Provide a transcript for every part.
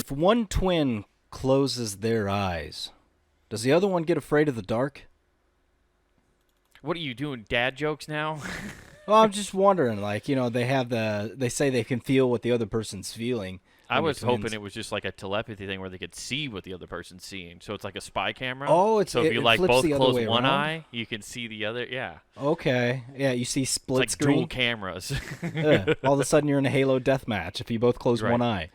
if one twin closes their eyes, does the other one get afraid of the dark? What are you doing, dad jokes now? Well, I'm just wondering, like, they say they can feel what the other person's feeling. I when you're was hoping twins. it was just like a telepathy thing where they could see what the other person's seeing. So it's like a spy camera. Oh, so if you it flips both the other close way one around? eye, you can see the other. Yeah, Okay. Yeah, you see it's split like screen. dual cameras. Yeah. All of a sudden you're in a Halo deathmatch if you both close Right. one eye.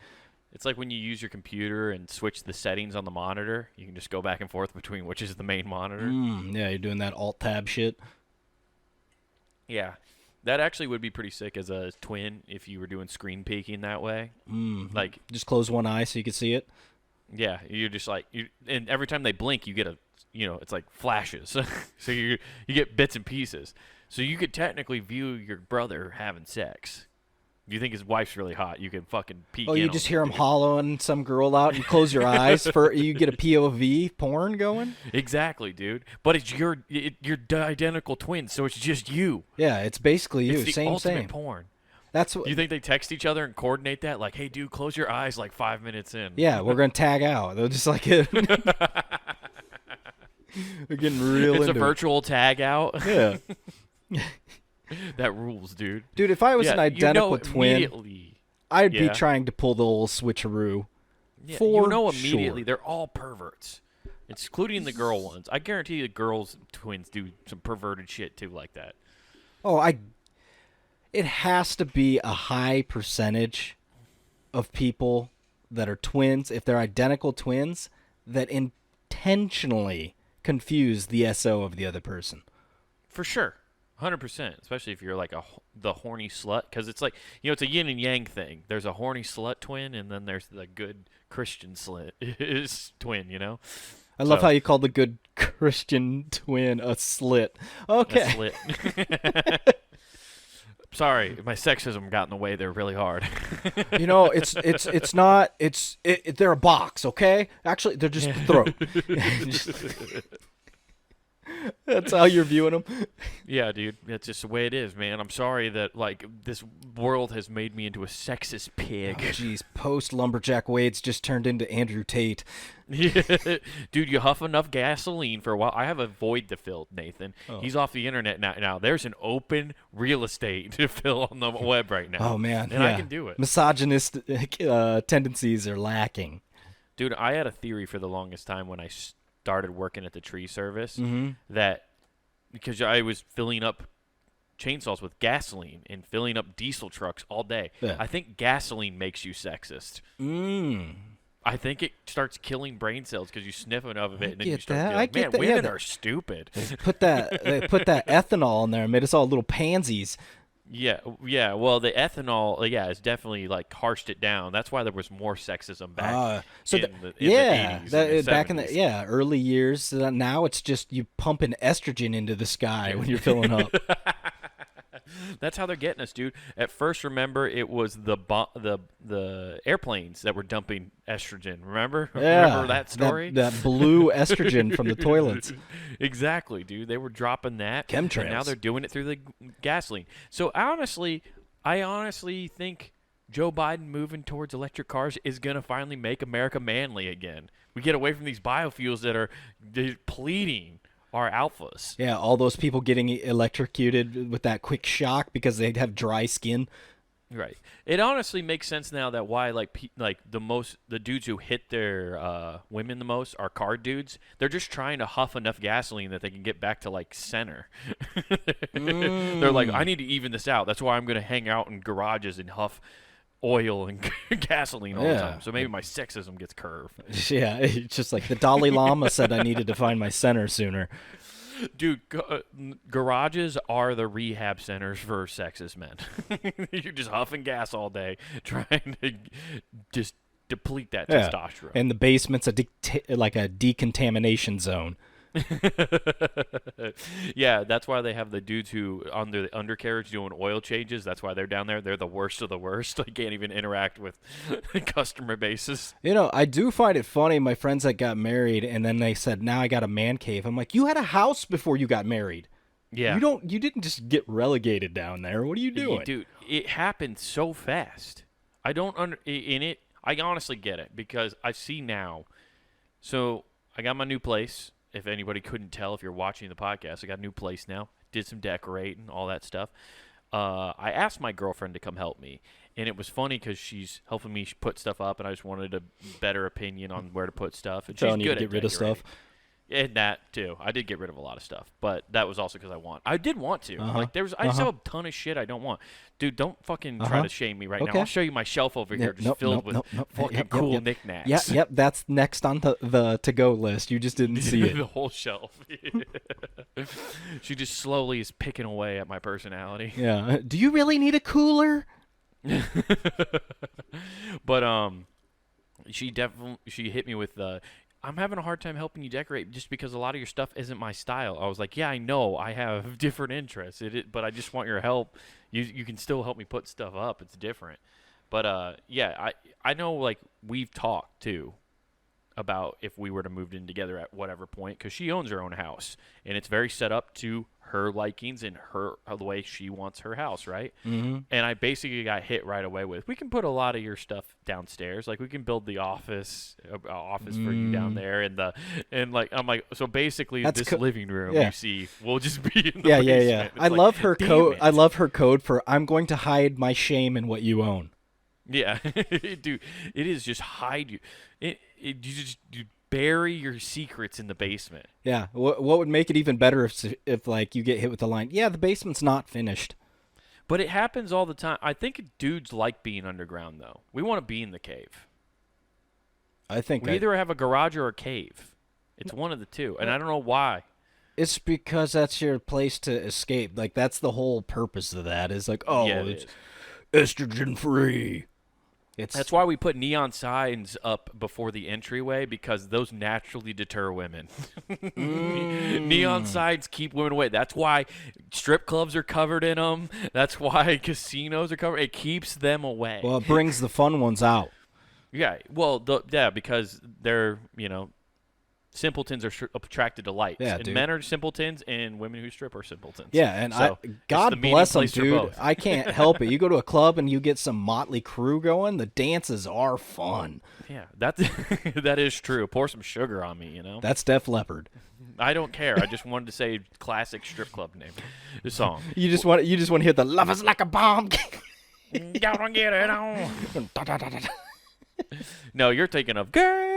It's like when you use your computer and switch the settings on the monitor. You can just go back and forth between which is the main monitor. Yeah, you're doing that alt-tab shit. Yeah, that actually would be pretty sick as a twin if you were doing screen peeking that way. Like, Just close one eye so you can see it. yeah, you're just like, and every time they blink, you get it's like flashes. So you get bits and pieces. So you could technically view your brother having sex. If you think his wife's really hot, you can fucking peek Oh, in you on just it, hear him dude. hollowing some girl out. You close your eyes for you get a POV porn going. Exactly, dude. But it's your identical twins, so it's just you. Yeah, it's basically you. It's the Same, ultimate same. porn. That's what. Do you think they text each other and coordinate that? Like, hey, dude, close your eyes like 5 minutes in. Yeah, we're gonna tag out. They'll just like it. We're getting real It's a into virtual tag out. it. Yeah, That rules, dude. dude. If I was Yeah, an identical twin, immediately. I'd be Yeah. trying to pull the old switcheroo. Yeah, For you know immediately sure. they're all perverts, excluding the girl ones. I guarantee you the girls twins do some perverted shit too like that. Oh, it has to be a high percentage of people that are twins, if they're identical twins, that intentionally confuse the SO of the other person. For sure. 100%, especially if you're like the horny slut, because it's like, it's a yin and yang thing. There's a horny slut twin, and then there's the good Christian slut is twin. I love So- how you call the good Christian twin a slit. A Okay. slit. Sorry, my sexism got in the way there really hard. It's not they're a box, okay? Actually, they're just throat. That's how you're viewing them. Yeah, dude, that's just the way it is, man. I'm sorry that like this world has made me into a sexist pig. Jeez, post lumberjack Wade's just turned into Andrew Tate. Dude, you huff enough gasoline for a while. I have a void to fill, Nathan. Oh. He's off the internet now. There's an open real estate to fill on the web right now. Oh man, and yeah. I can do it. Misogynistic tendencies are lacking. Dude, I had a theory for the longest time when I started working at the tree service Mm-hmm. that because I was filling up chainsaws with gasoline and filling up diesel trucks all day. Yeah. I think gasoline makes you sexist. I think it starts killing brain cells because you sniff enough of it, and then you get start that. being I like, get man, that. Yeah, women that- are stupid. They put that ethanol in there and made us all little pansies. Yeah. Well, the ethanol, is definitely like harshed it down. That's why there was more sexism back in the 80s and back in the 70s. early years. Now it's just you pumping estrogen into the sky when you're filling up. That's how they're getting us, dude. At first, remember, it was the airplanes that were dumping estrogen. Remember? Yeah, Remember that story? That blue estrogen from the toilets. Exactly, dude. They were dropping that. And now Chemtrails. they're doing it through the gasoline. So I honestly think Joe Biden moving towards electric cars is going to finally make America manly again. We get away from these biofuels that are depleting our alphas. Yeah, all those people getting electrocuted with that quick shock because they have dry skin. Right. It honestly makes sense now that why the dudes who hit their women the most are car dudes. They're just trying to huff enough gasoline that they can get back to like center. They're like, I need to even this out. That's why I'm going to hang out in garages and huff oil and gasoline all the Yeah. time. So maybe my sexism gets curved. Yeah, it's just like the Dalai Lama said I needed to find my center sooner. Dude, garages are the rehab centers for sexist men. You're just huffing gas all day, trying to just deplete that Yeah. testosterone. And the basement's like a decontamination zone. Yeah, that's why they have the dudes who under the undercarriage doing oil changes. That's why they're down there. They're the worst of the worst. They can't even interact with customer bases. I do find it funny. My friends that got married and then they said, now I got a man cave. I'm like, you had a house before you got married. Yeah, You didn't just get relegated down there. What are you doing? Dude, it happened so fast. I don't I honestly get it because I see now. So I got my new place. If anybody couldn't tell, if you're watching the podcast, I got a new place now. Did some decorating, all that stuff. I asked my girlfriend to come help me, and it was funny because she's helping me put stuff up, and I just wanted a better opinion on where to put stuff. And she's Telling you good to at get rid of stuff. And that too. I did get rid of a lot of stuff, but that was also because I did want to. Uh-huh. Like I just have a ton of shit I don't want. Dude, don't fucking try to shame me right now. I'll show you my shelf over here, just filled with fucking cool knickknacks. Yep. That's next on the to-go list. You just didn't see it. The whole shelf. She just slowly is picking away at my personality. Yeah. Do you really need a cooler? But she hit me with I'm having a hard time helping you decorate just because a lot of your stuff isn't my style. I was like, yeah, I know. I have different interests, but I just want your help. You can still help me put stuff up. It's different. But, yeah, I know, like, we've talked, too, about if we were to move in together at whatever point, because she owns her own house, and it's very set up to her likings and the way she wants her house, right? Mm-hmm. And I basically got hit right away with, we can put a lot of your stuff downstairs, like we can build the office for you down there, and like I'm like, so basically this living room you see will just be in the basement. Yeah. It's I love her code. It. I love her code for I'm going to hide my shame in what you own. Yeah, dude, it is just hide you. You bury your secrets in the basement. Yeah. What would make it even better if like you get hit with the line, yeah, the basement's not finished. But it happens all the time. I think dudes like being underground, though. We want to be in the cave. I think we either have a garage or a cave. It's one of the two, and I don't know why. It's because that's your place to escape. Like that's the whole purpose of that. Is like, it's estrogen free. That's why we put neon signs up before the entryway, because those naturally deter women. Neon signs keep women away. That's why strip clubs are covered in them. That's why casinos are covered. It keeps them away. Well, it brings the fun ones out. Yeah. Well, because they're, simpletons are attracted to light. Yeah, and dude. men are simpletons, and women who strip are simpletons. Yeah, and so God bless them, dude. both. I can't help it. You go to a club and you get some Motley Crue going, the dances are fun. Yeah, that is true. Pour some sugar on me, That's Def Leppard. I don't care. I just wanted to say classic strip club name. The song. You just want to hear the love is like a bomb. Y'all get it on. No, you're thinking of girls.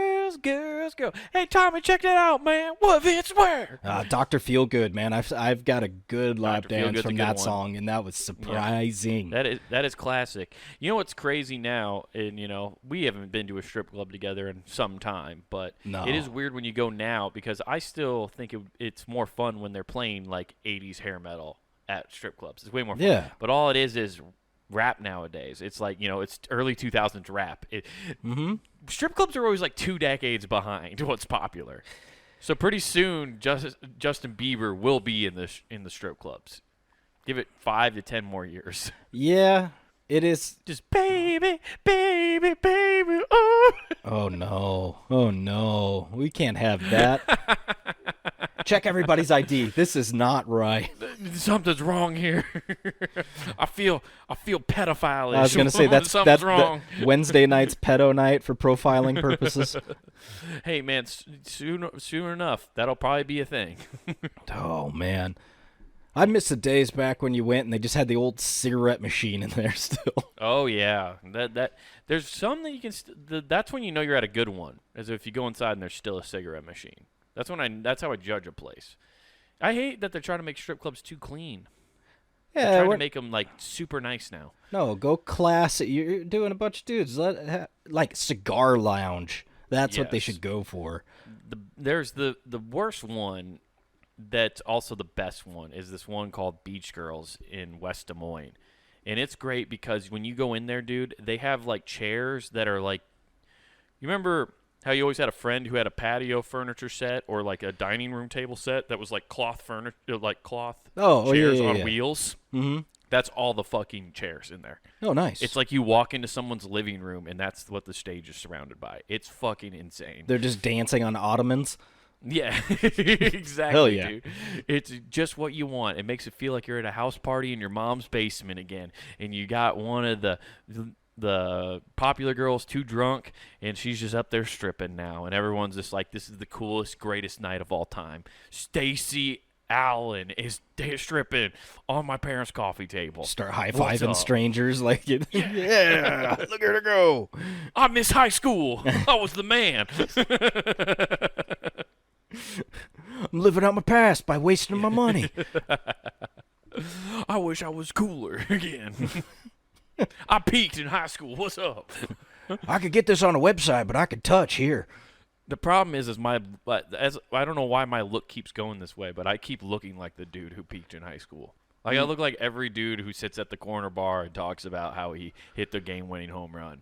Hey, Tommy, check that out, man. What Vince wear? Dr. Feelgood, man. I've got a good lap dance from that one. song, and that was surprising. Yeah. That is classic. You know what's crazy now? And we haven't been to a strip club together in some time, but it is weird when you go now, because I still think it's more fun when they're playing like 80s hair metal at strip clubs. It's way more fun. Yeah. But all it is rap nowadays. It's like, it's early 2000s rap. Strip clubs are always like 2 decades behind what's popular. So pretty soon, Justin Bieber will be in the strip clubs. Give it 5 to 10 more years. Yeah, it is. Just baby, baby, baby. Oh. Oh no, we can't have that. Check everybody's ID. This is not right. Something's wrong here. I feel pedophile-ish. I was going to say that's wrong. Wednesday night's pedo night for profiling purposes. Hey man, soon enough, that'll probably be a thing. Oh man, I miss the days back when you went and they just had the old cigarette machine in there still. Oh yeah, that there's some that you can. That's when you know you're at a good one, as if you go inside and there's still a cigarette machine. That's how I judge a place. I hate that they're trying to make strip clubs too clean. Yeah, they're trying to make them like super nice now. No, go classy. You're doing a bunch of dudes. Like cigar lounge. That's what they should go for. There's the worst one. That's also the best one. Is this one called Beach Girls in West Des Moines, and it's great because when you go in there, dude, they have like chairs that are like. You remember how you always had a friend who had a patio furniture set or like a dining room table set that was like cloth furniture, like cloth chairs on wheels? Mm-hmm. That's all the fucking chairs in there. Oh, nice. It's like you walk into someone's living room and that's what the stage is surrounded by. It's fucking insane. They're just dancing on ottomans. Yeah, exactly, Hell yeah. dude. It's just what you want. It makes it feel like you're at a house party in your mom's basement again, and you got one of the the popular girl's too drunk, and she's just up there stripping now, and everyone's just like, this is the coolest, greatest night of all time. Stacy Allen is stripping on my parents' coffee table. Start high What's fiving up? strangers like, yeah, look at her go. I miss high school. I was the man. I'm living out my past by wasting my money. I wish I was cooler again. I peaked in high school. What's up? I could get this on a website, but I could touch here. The problem is I don't know why my look keeps going this way, but I keep looking like the dude who peaked in high school. Like I look like every dude who sits at the corner bar and talks about how he hit the game-winning home run.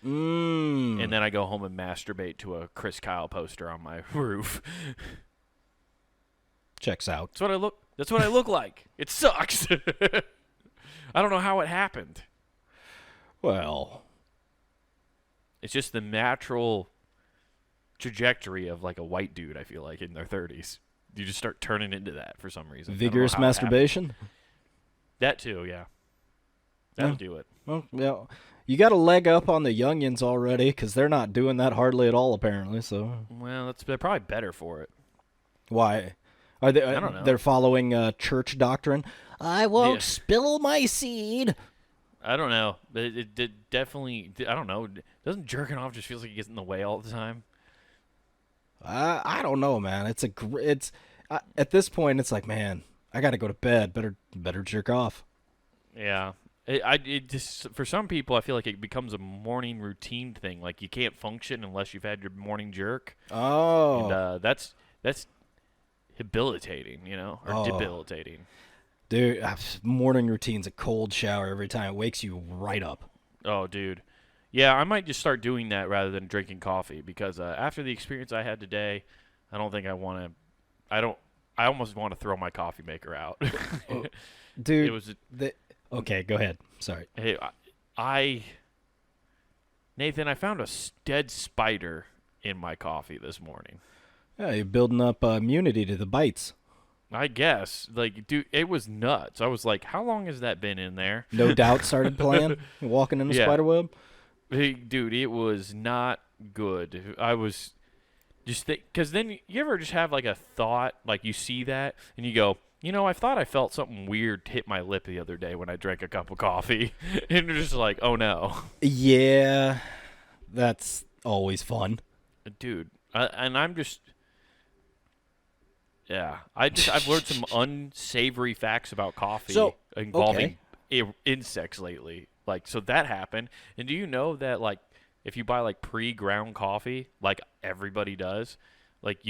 And then I go home and masturbate to a Chris Kyle poster on my roof. Checks out. That's what I look like. It sucks. I don't know how it happened. Well, It's just the natural trajectory of like a white dude, I feel like, in their 30s. You just start turning into that for some reason. vigorous masturbation. That too, yeah. That'll do it. Well, yeah, you got a leg up on the youngins already because they're not doing that hardly at all, apparently. So, Well, they're probably better for it. why are they? I don't know. They're following church doctrine. I won't Yeah. spill my seed. I don't know. It definitely, I don't know. Doesn't jerking off just feels like it gets in the way all the time? I don't know, man. At this point, it's like, man, I got to go to bed. Better jerk off. Yeah. It just, for some people, I feel like it becomes a morning routine thing. Like you can't function unless you've had your morning jerk. Oh, And that's debilitating, or Oh. debilitating. dude, morning routine's a cold shower every time. It wakes you right up. Oh, dude. Yeah, I might just start doing that rather than drinking coffee because after the experience I had today, I don't think I want to. I almost want to throw my coffee maker out. Dude, It was. okay, go ahead. Sorry. Hey, Nathan, I found a dead spider in my coffee this morning. Yeah, you're building up immunity to the bites. I guess, like, dude, it was nuts. I was like, how long has that been in there? No Doubt started playing, walking in the Yeah. spider web. Hey, dude, it was not good. I was just because then you ever just have like a thought, like you see that and you go, I thought I felt something weird hit my lip the other day when I drank a cup of coffee, and you're just like, oh no, Yeah, that's always fun. dude. And I'm just, yeah, I've learned some unsavory facts about coffee So, involving insects lately. Like, so that happened. And do you know that, like, if you buy, like, pre-ground coffee, like everybody does, like,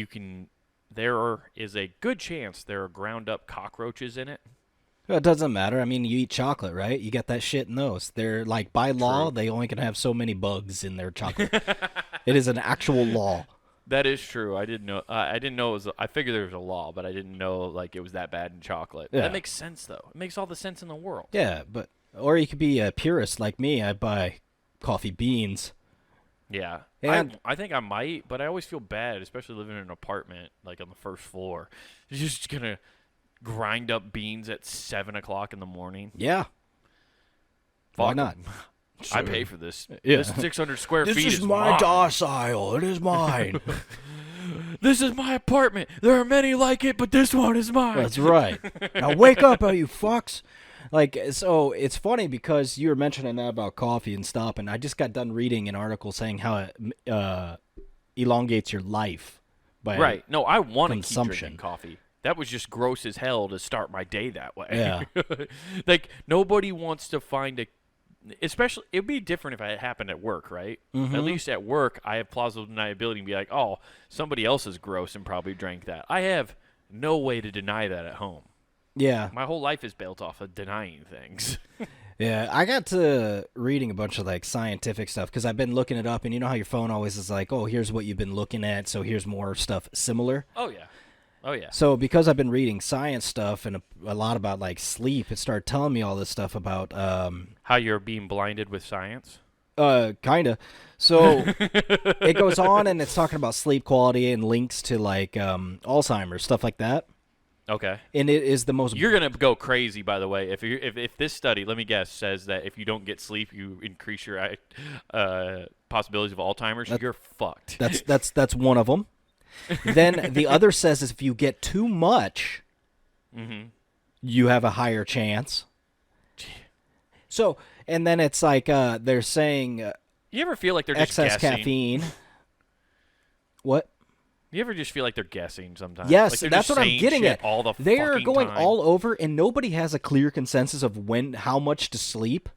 there is a good chance there are ground-up cockroaches in it. Well, it doesn't matter. I mean, you eat chocolate, right? You get that shit in those. They're like, by law, they only can have so many bugs in their chocolate. It is an actual law. That is true. I didn't know. I didn't know it was. I figured there was a law, but I didn't know, like, it was that bad in chocolate. Yeah. That makes sense, though. It makes all the sense in the world. Yeah, or you could be a purist like me. I buy coffee beans. Yeah, And- I think I might, but I always feel bad, especially living in an apartment, like on the first floor. You're just gonna grind up beans at 7:00 in the morning. Yeah. Why Fuck not? 'em. I pay for this. Yeah. This 600 square This feet is my mine. docile. It is mine. This is my apartment. There are many like it, but this one is mine. That's right. Now wake up, you fucks. Like, so it's funny because you were mentioning that about coffee and stopping. I just got done reading an article saying how it elongates your life. By Right. No, I want to keep consumption. drinking coffee. That was just gross as hell to start my day that way. Yeah. Like, nobody wants to find especially, it'd be different if it happened at work, right? Mm-hmm. At least at work, I have plausible deniability and be like, oh, somebody else is gross and probably drank that. I have no way to deny that at home. Yeah. My whole life is built off of denying things. Yeah, I got to reading a bunch of like scientific stuff because I've been looking it up, and you know how your phone always is like, oh, here's what you've been looking at, so here's more stuff similar. Oh, yeah. Oh, yeah. So because I've been reading science stuff and a lot about like sleep, it started telling me all this stuff about How you're being blinded with science? kinda. So it goes on and it's talking about sleep quality and links to like Alzheimer's, stuff like that. Okay. And it is the most. You're gonna go crazy, by the way. If this study, let me guess, says that if you don't get sleep, you increase your possibilities of Alzheimer's. You're fucked. That's one of them. Then the other says is if you get too much, you have a higher chance. So, and then it's like they're saying You ever feel like they're just excess guessing? caffeine. What? You ever just feel like they're guessing sometimes? Yes, like they're that's just what I'm saying getting shit at. All the They are fucking going time. all over, and nobody has a clear consensus of how much to sleep.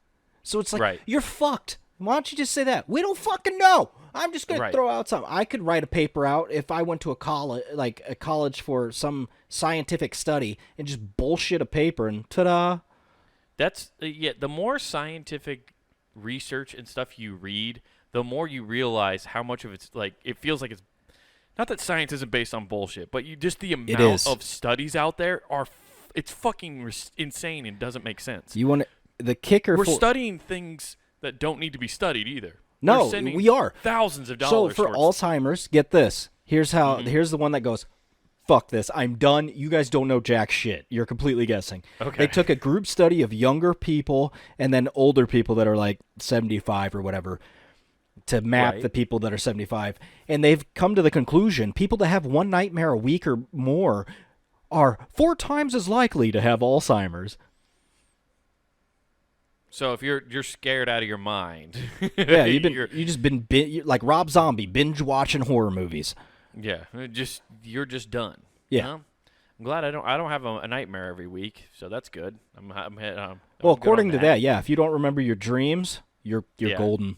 So it's like, Right. you're fucked. Why don't you just say that? We don't fucking know. I'm just going to throw out something. I could write a paper out if I went to a college for some scientific study and just bullshit a paper and ta-da. That's the more scientific research and stuff you read, the more you realize how much of it's like it feels like it's not that science isn't based on bullshit, but the amount of studies out there it's fucking insane and doesn't make sense. You want the kicker? We're studying things that don't need to be studied either. No, We're sending we are thousands of dollars. So for Alzheimer's, get this. Here's the one that goes, fuck this. I'm done. You guys don't know jack shit. You're completely guessing. Okay. They took a group study of younger people and then older people that are like 75 or whatever to map the people that are 75. And they've come to the conclusion people that have one nightmare a week or more are 4 times as likely to have Alzheimer's. So if you're scared out of your mind, yeah, you just been like Rob Zombie binge watching horror movies. Yeah, you're just done. Yeah, I'm glad I don't have a nightmare every week, so that's good. Well, according to that, yeah, if you don't remember your dreams, you're golden.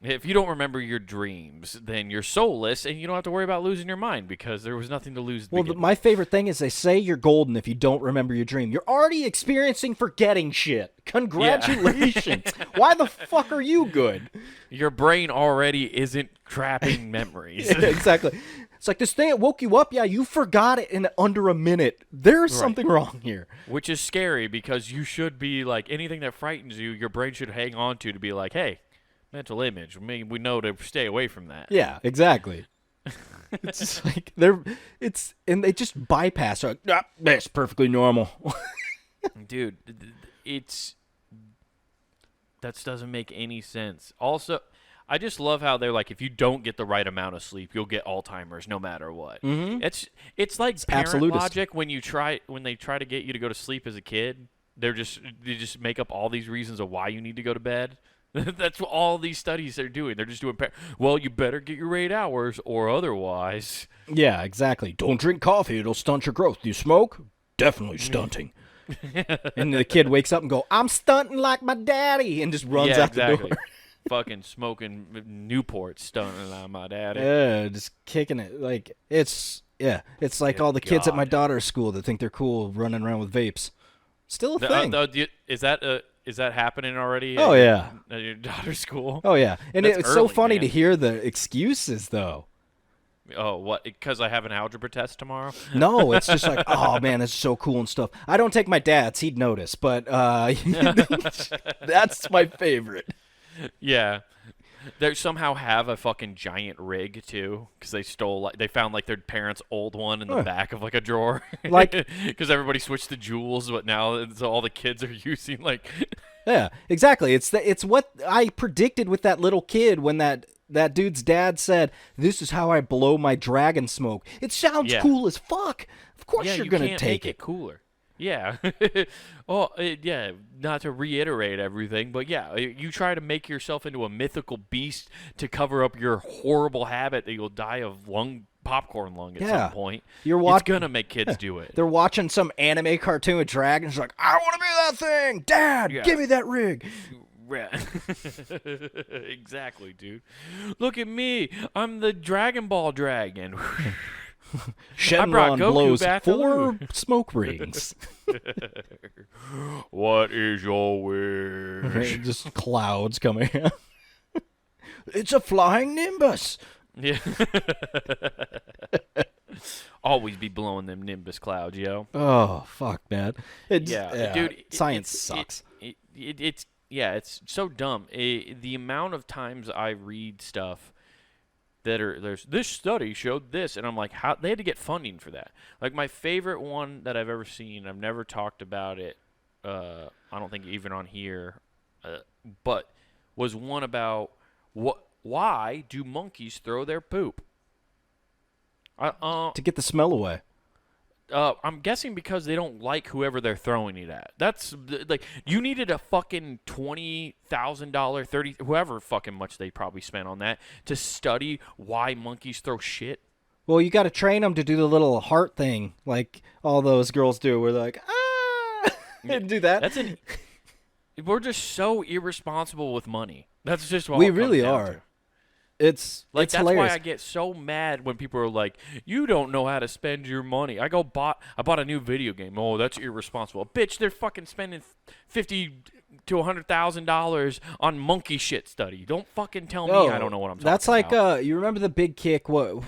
If you don't remember your dreams, then you're soulless, and you don't have to worry about losing your mind because there was nothing to lose. Well, my favorite thing is they say you're golden if you don't remember your dream. You're already experiencing forgetting shit. Congratulations. Yeah. Why the fuck are you good? Your brain already isn't trapping memories. Yeah, exactly. It's like this thing that woke you up. Yeah, you forgot it in under a minute. There's something wrong here. Which is scary because you should be like anything that frightens you, your brain should hang on to be like, hey, mental image. We know to stay away from that. Yeah, exactly. It's just like and they just bypass. Like, that's perfectly normal. Dude, that doesn't make any sense. Also, I just love how they're like, if you don't get the right amount of sleep, you'll get Alzheimer's no matter what. Mm-hmm. It's like parent absolutist logic when they try to get you to go to sleep as a kid. They just make up all these reasons of why you need to go to bed. That's what all these studies are doing. They're just doing, well, you better get your 8 hours or otherwise. Yeah, exactly. Don't drink coffee. It'll stunt your growth. Do you smoke? Definitely stunting. And the kid wakes up and go, I'm stunting like my daddy, and just runs out the door. Fucking smoking Newport, stunting like my daddy. Yeah, just kicking it. Like, it's like all the kids at my daughter's school that think they're cool running around with vapes. Still a thing. Is that happening already? Oh, yeah. At your daughter's school? Oh, yeah. And it's so funny man. to hear the excuses, though. Oh, what? Because I have an algebra test tomorrow? No, it's just like, oh, man, it's so cool and stuff. I don't take my dad's. He'd notice. But that's my favorite. Yeah. They somehow have a fucking giant rig, too, because they found, like, their parents' old one in the back of, like, a drawer. Like, because everybody switched to joules, but now so all the kids are using, like... Yeah, exactly. It's what I predicted with that little kid when that dude's dad said, this is how I blow my dragon smoke. It sounds cool as fuck. Of course you're going to take it. Cooler. Yeah. Not to reiterate everything, but yeah, you try to make yourself into a mythical beast to cover up your horrible habit that you'll die of popcorn lung at some point. It's going to make kids do it. They're watching some anime cartoon with dragons like, I want to be that thing. Dad, give me that rig. Exactly, dude. Look at me. I'm the Dragon Ball dragon. Shenron blows 4 smoke rings. What is your wish? Just clouds coming out. It's a flying nimbus. Yeah. Always be blowing them nimbus clouds, yo. Oh, fuck, man. Dude. Science sucks. It's so dumb. The amount of times I read stuff there's this study showed this, and I'm like, how they had to get funding for that. Like my favorite one that I've ever seen, I've never talked about it. I don't think even on here, but was one about why do monkeys throw their poop? To get the smell away. I'm guessing because they don't like whoever they're throwing it at. That's like you needed a fucking $20,000, $30, whoever fucking much they probably spent on that to study why monkeys throw shit. Well, you got to train them to do the little heart thing, like all those girls do. Where they're like, and do that. We're just so irresponsible with money. That's just what we really are. To. It's that's hilarious. why I get so mad when people are like, "You don't know how to spend your money." I bought a new video game. Oh, that's irresponsible, bitch! They're fucking spending $50,000 to $100,000 on monkey shit study. Don't fucking tell me I don't know what I'm talking about. That's like you remember the big kick? What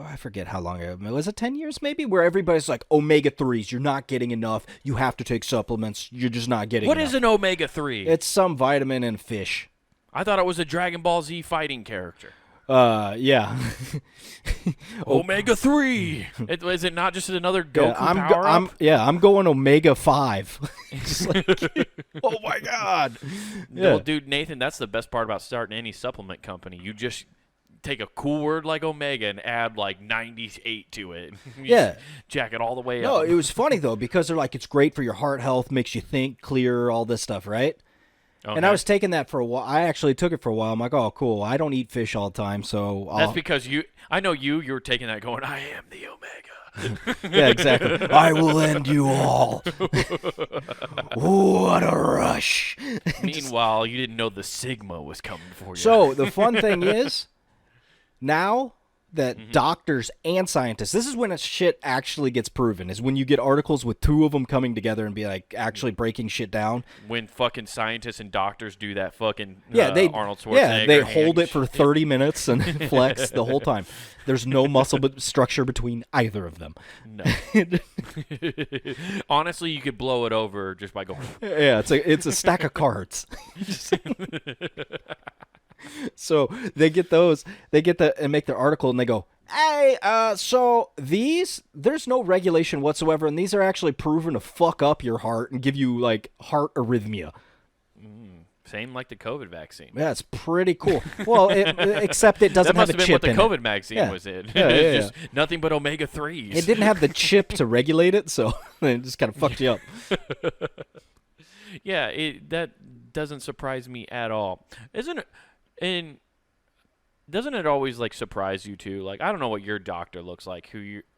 I forget how long ago. Was it 10 years maybe? Where everybody's like omega-3s. You're not getting enough. You have to take supplements. You're just not getting. What enough. is an omega-3? It's some vitamin in fish. I thought it was a Dragon Ball Z fighting character. Yeah. Omega-3. Is it not just another Goku power-up? I'm going omega-5. Just like, oh my god. Yeah. Well, dude, Nathan, that's the best part about starting any supplement company. You just take a cool word like omega and add like 98 to it. Yeah. Jack it all the way up. No, it was funny though because they're like it's great for your heart health, makes you think clearer, all this stuff, right? Okay. And I was taking that for a while. I actually took it for a while. I'm like, oh, cool. I don't eat fish all the time, so that's because I know you were taking that going, I am the omega. Yeah, exactly. I will end you all. What a rush. Meanwhile, you didn't know the Sigma was coming for you. So the fun thing is, now that doctors and scientists, this is when a shit actually gets proven, is when you get articles with two of them coming together and be like actually breaking shit down. When fucking scientists and doctors do that fucking Arnold Schwarzenegger. Yeah, they hold it for 30 minutes and flex the whole time. There's no muscle structure between either of them. No. Honestly, you could blow it over just by going. Yeah, it's a stack of cards. So they get that and make their article and they go, hey, so there's no regulation whatsoever, and these are actually proven to fuck up your heart and give you like heart arrhythmia. Same like the COVID vaccine. Yeah, it's pretty cool. Well, except it doesn't have a chip in it. That must have been what the COVID vaccine was in. It's just nothing but omega-3s. It didn't have the chip to regulate it, so it just kind of fucked you up. Yeah, that doesn't surprise me at all. Isn't it? And doesn't it always like surprise you too? Like I don't know what your doctor looks like,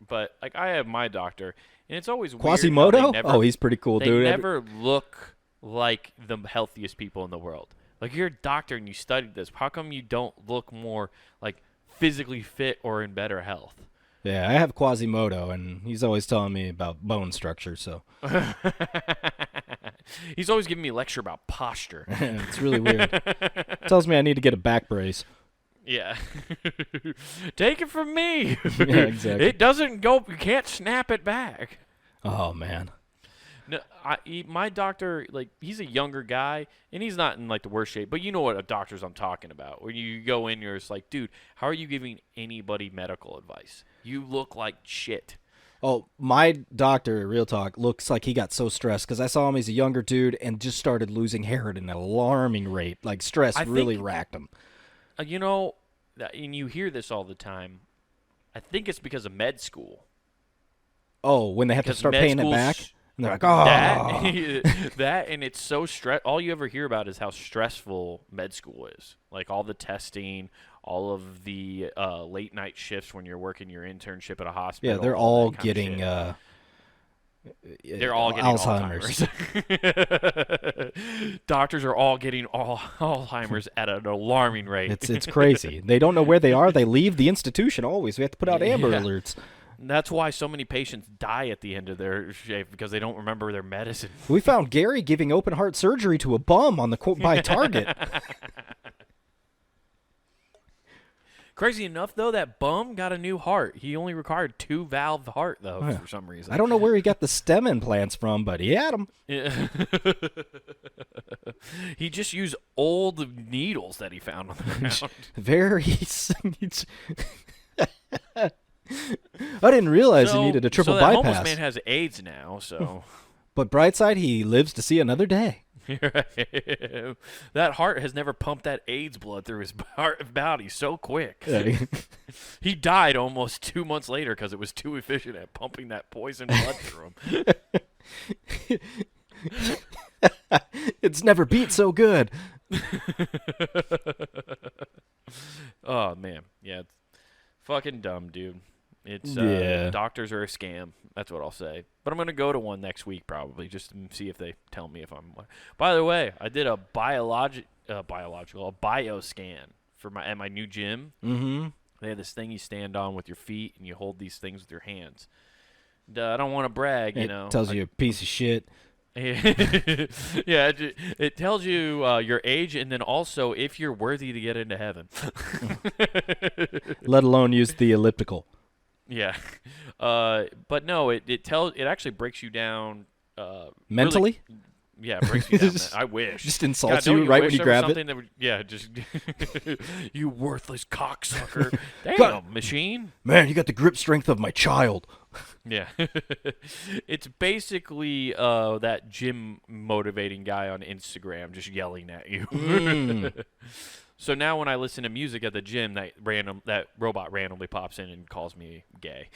but like I have my doctor, and it's always Quasimodo. Weird He's pretty cool, dude. They never look like the healthiest people in the world. Like you're a doctor and you studied this. How come you don't look more like physically fit or in better health? Yeah, I have Quasimodo, and he's always telling me about bone structure. So he's always giving me a lecture about posture. It's really weird. Tells me I need to get a back brace. Yeah. Take it from me. Yeah, exactly. It doesn't go. You can't snap it back. Oh man. No, my doctor, like, he's a younger guy, and he's not in, like, the worst shape. But you know what a doctor's I'm talking about. When you go in, you're just like, dude, how are you giving anybody medical advice? You look like shit. Oh, my doctor, real talk, looks like he got so stressed because I saw him as a younger dude and just started losing hair at an alarming rate. Like, stress really racked him. You know, and you hear this all the time, I think it's because of med school. Oh, when they have to start paying it back? And they're like, oh. That and it's so all you ever hear about is how stressful med school is. Like all the testing, all of the late night shifts when you're working your internship at a hospital. Yeah, they're all getting Alzheimer's. Doctors are all getting Alzheimer's at an alarming rate. It's crazy. They don't know where they are. They leave the institution always. We have to put out Amber Alerts. That's why so many patients die at the end of their shift because they don't remember their medicine. We found Gary giving open heart surgery to a bum on the by Target. Crazy enough, though, that bum got a new heart. He only required 2-valve heart, though, for some reason. I don't know where he got the stem implants from, but he had them. Yeah. He just used old needles that he found on the ground. I didn't realize he needed a triple so that bypass. homeless man has AIDS now, so. But bright side, he lives to see another day. That heart has never pumped that AIDS blood through his body so quick. Yeah. He died almost 2 months later because it was too efficient at pumping that poison blood through him. It's never beat so good. Oh, man. Yeah, it's fucking dumb, dude. It's doctors are a scam. That's what I'll say. But I'm going to go to one next week probably just to see if they tell me if I'm. By the way, I did a bioscan at my new gym. Mm-hmm. They have this thing you stand on with your feet and you hold these things with your hands. And, I don't want to brag, you know. It tells you a piece of shit. Yeah, it tells you your age and then also if you're worthy to get into heaven. Let alone use the elliptical. Yeah, but no, it actually breaks you down mentally. Really, yeah, it breaks you down. I wish. Just insults God, you right when you grab it. That would, yeah, just you worthless cocksucker. Damn, machine. Man, you got the grip strength of my child. Yeah, it's basically that gym motivating guy on Instagram just yelling at you. So now when I listen to music at the gym, that robot randomly pops in and calls me gay.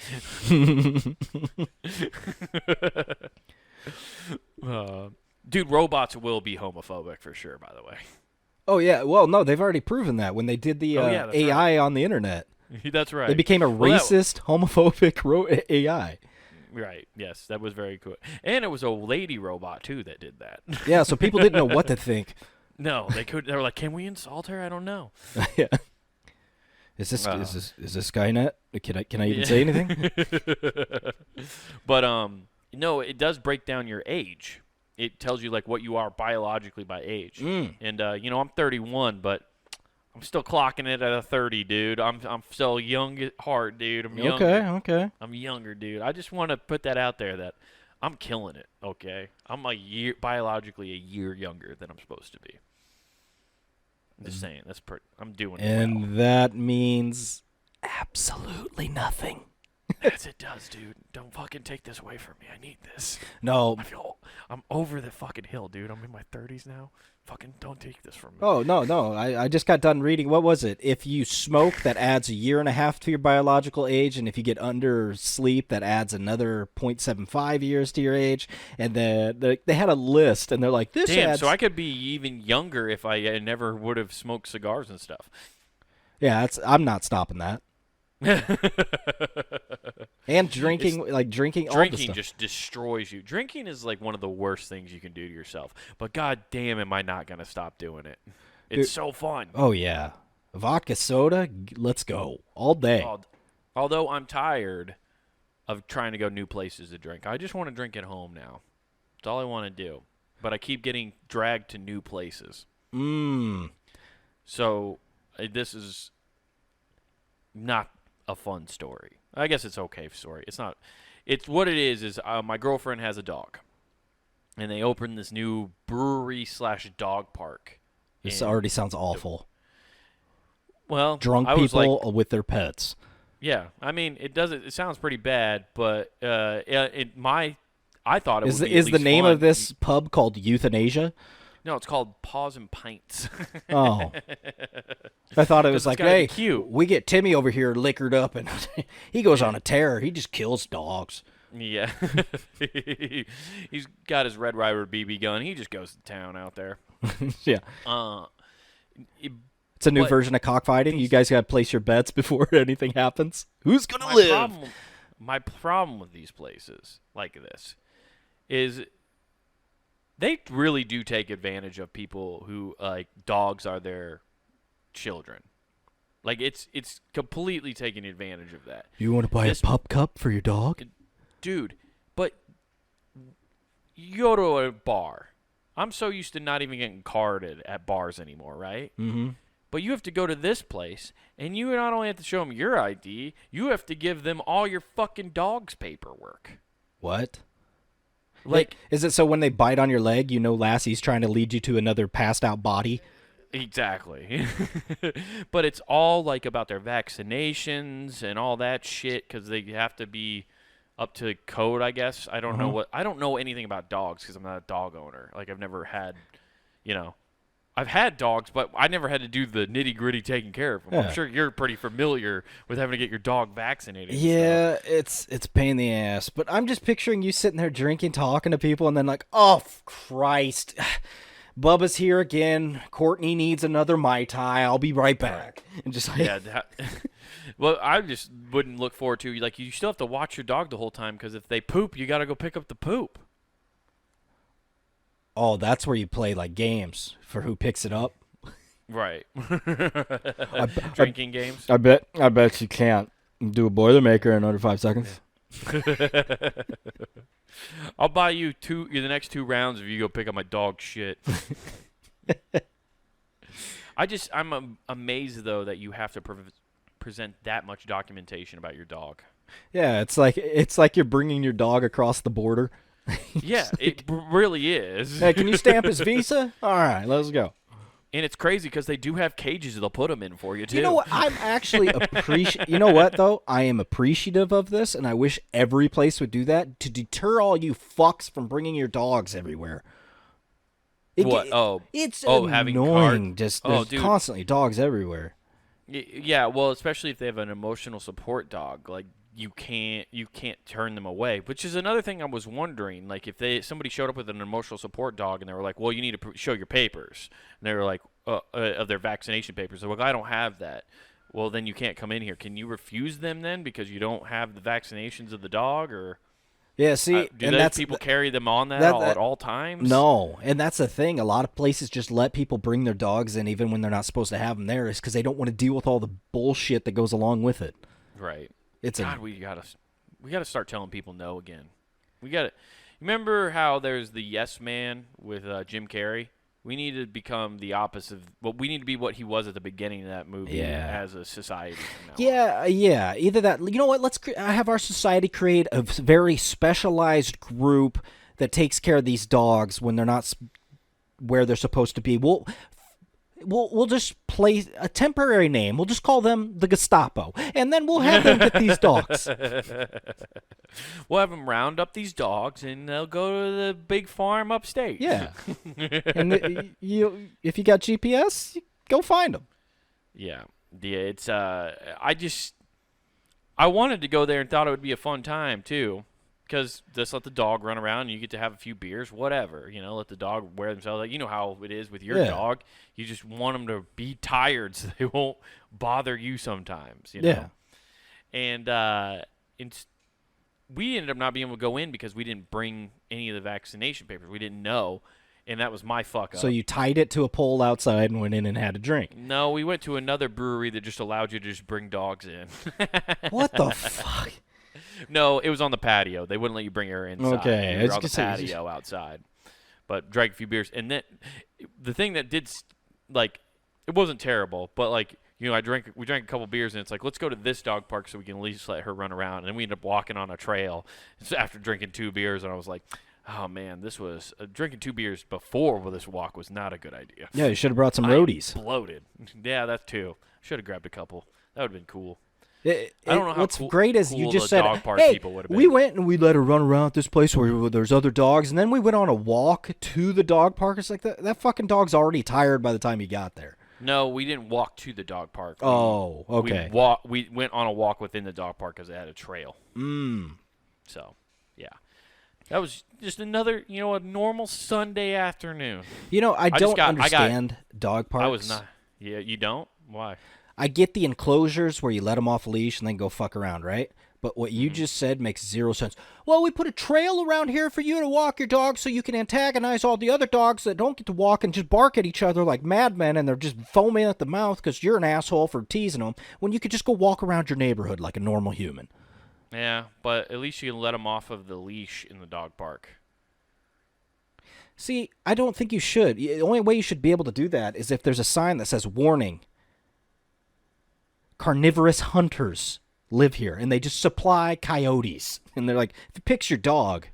Dude, robots will be homophobic for sure, by the way. Oh, yeah. Well, no, they've already proven that when they did the AI on the internet. That's right. They became a racist, homophobic AI. Right. Yes, that was very cool. And it was a lady robot, too, that did that. Yeah, so people didn't know what to think. No, they were like, "Can we insult her? I don't know." Yeah. Is this Skynet? Can I even say anything? But no, it does break down your age. It tells you like what you are biologically by age. And I'm 31, but I'm still clocking it at a 30, dude. I'm still young at heart, dude. I'm younger. Okay. I'm younger, dude. I just want to put that out there that I'm killing it. Okay, I'm biologically a year younger than I'm supposed to be. I'm just saying, I'm doing it. And that means absolutely nothing. Yes, it does, dude. Don't fucking take this away from me. I need this. No. I'm over the fucking hill, dude. I'm in my 30s now. Fucking don't take this from me. Oh, no. I just got done reading. What was it? If you smoke, that adds 1.5 years to your biological age. And if you get under sleep, that adds another 0.75 years to your age. And they had a list, and they're like, this adds... so I could be even younger if I never would have smoked cigars and stuff. Yeah, I'm not stopping that. And drinking all the stuff. Just destroys you. Drinking is like one of the worst things you can do to yourself. But god damn, am I not gonna stop doing it? It's so fun. Oh yeah, vodka soda, let's go all day. Although I'm tired of trying to go new places to drink. I just want to drink at home now. That's all I want to do. But I keep getting dragged to new places. So this is not a fun story. I guess it's okay story. It's not. It's what it is my girlfriend has a dog, and they opened this new brewery/dog park. This already sounds awful. Well, drunk people with their pets. Yeah, I mean it doesn't. It sounds pretty bad, but I thought it would be is the name fun. of this pub called Euthanasia? No, it's called Paws and Pints. Oh. I thought it was like, hey, cute. We get Timmy over here liquored up, and he goes on a tear. He just kills dogs. Yeah. He's got his Red Ryder BB gun. He just goes to town out there. Yeah. It's a new version of cockfighting. You guys got to place your bets before anything happens. Who's going to live? My problem with these places like this is they really do take advantage of people who like dogs are their children. Like it's completely taking advantage of that. You want to buy a pup cup for your dog? Dude, but you go to a bar. I'm so used to not even getting carded at bars anymore, right? Mm-hmm. but you have to go to this place, and you not only have to show them your ID, you have to give them all your fucking dog's paperwork. What? Like, is it so when they bite on your leg, you know Lassie's trying to lead you to another passed out body? exactly. But it's all like about their vaccinations and all that shit because they have to be up to code, I guess. I don't know I don't know anything about dogs because I'm not a dog owner. Like, I've never had, I've had dogs, but I never had to do the nitty-gritty taking care of them. Yeah. I'm sure you're pretty familiar with having to get your dog vaccinated. Yeah, it's a pain in the ass. But I'm just picturing you sitting there drinking, talking to people, and then like, oh, Christ. Bubba's here again. Courtney needs another Mai Tai. I'll be right back. And just like, Yeah. Well, I just wouldn't look forward to, like, you still have to watch your dog the whole time because if they poop, you got to go pick up the poop. oh, that's where you play like games for who picks it up. Right. Drinking games. I bet you can't do a Boilermaker in under 5 seconds. I'll buy you the next 2 rounds if you go pick up my dog shit. I'm amazed though that you have to present that much documentation about your dog. Yeah, it's like you're bringing your dog across the border. Yeah, it really is. Hey, can you stamp his visa? All right, let's go. And it's crazy because they do have cages they'll put them in for you too. You know what? I'm actually You know what though? I am appreciative of this, and I wish every place would do that to deter all you fucks from bringing your dogs everywhere. It's annoying. Just there's constantly dogs everywhere. Yeah, well, especially if they have an emotional support dog, like you can't turn them away. Which is another thing I was wondering, like if somebody showed up with an emotional support dog and they were like, "Well, you need to show your papers," and they were like, of their vaccination papers. They're like, "I don't have that." Well, then you can't come in here. Can you refuse them then because you don't have the vaccinations of the dog, or? Yeah, see, do those people carry them on at all times? No, and that's the thing. A lot of places just let people bring their dogs in even when they're not supposed to have them there is because they don't want to deal with all the bullshit that goes along with it. Right. We gotta start telling people no again. Remember how there's the yes man with Jim Carrey? We need to become the opposite. We need to be what he was at the beginning of that movie as a society. Yeah. Either that. You know what? Let's have our society create a very specialized group that takes care of these dogs when they're not where they're supposed to be. We'll just play a temporary name. We'll just call them the Gestapo, and then we'll have them get these dogs. We'll have them round up these dogs, and they'll go to the big farm upstate. Yeah, and if you got GPS, go find them. Yeah. It's I wanted to go there and thought it would be a fun time too. Because just let the dog run around and you get to have a few beers, whatever. Let the dog wear themselves. Like, you know how it is with your dog. You just want them to be tired so they won't bother you sometimes. Yeah. And we ended up not being able to go in because we didn't bring any of the vaccination papers. We didn't know. And that was my fuck up. So you tied it to a pole outside and went in and had a drink. No, we went to another brewery that just allowed you to just bring dogs in. What the fuck? No, it was on the patio. They wouldn't let you bring her inside. Okay. We were on the patio outside. But drank a few beers. And then the thing that did, like, it wasn't terrible. But, like, we drank a couple beers, and it's like, let's go to this dog park so we can at least let her run around. And then we ended up walking on a trail after drinking 2 beers. And I was like, oh, man, this was drinking 2 beers before this walk was not a good idea. Yeah, you should have brought some roadies. Bloated. Yeah, that too. Should have grabbed a couple. That would have been cool. I don't know how what's great is you just said, hey, we went and we let her run around this place where there's other dogs, and then we went on a walk to the dog park. It's like that fucking dog's already tired by the time you got there. No, we didn't walk to the dog park. Oh, okay. We went on a walk within the dog park because it had a trail. So, yeah. That was just another, a normal Sunday afternoon. I don't understand dog parks. I was not. Yeah, you don't? Why? I get the enclosures where you let them off a leash and then go fuck around, right? But what you just said makes zero sense. Well, we put a trail around here for you to walk your dog so you can antagonize all the other dogs that don't get to walk and just bark at each other like madmen, and they're just foaming at the mouth because you're an asshole for teasing them, when you could just go walk around your neighborhood like a normal human. Yeah, but at least you can let them off of the leash in the dog park. See, I don't think you should. The only way you should be able to do that is if there's a sign that says, warning, carnivorous hunters live here, and they just supply coyotes. And they're like, if you pick your dog,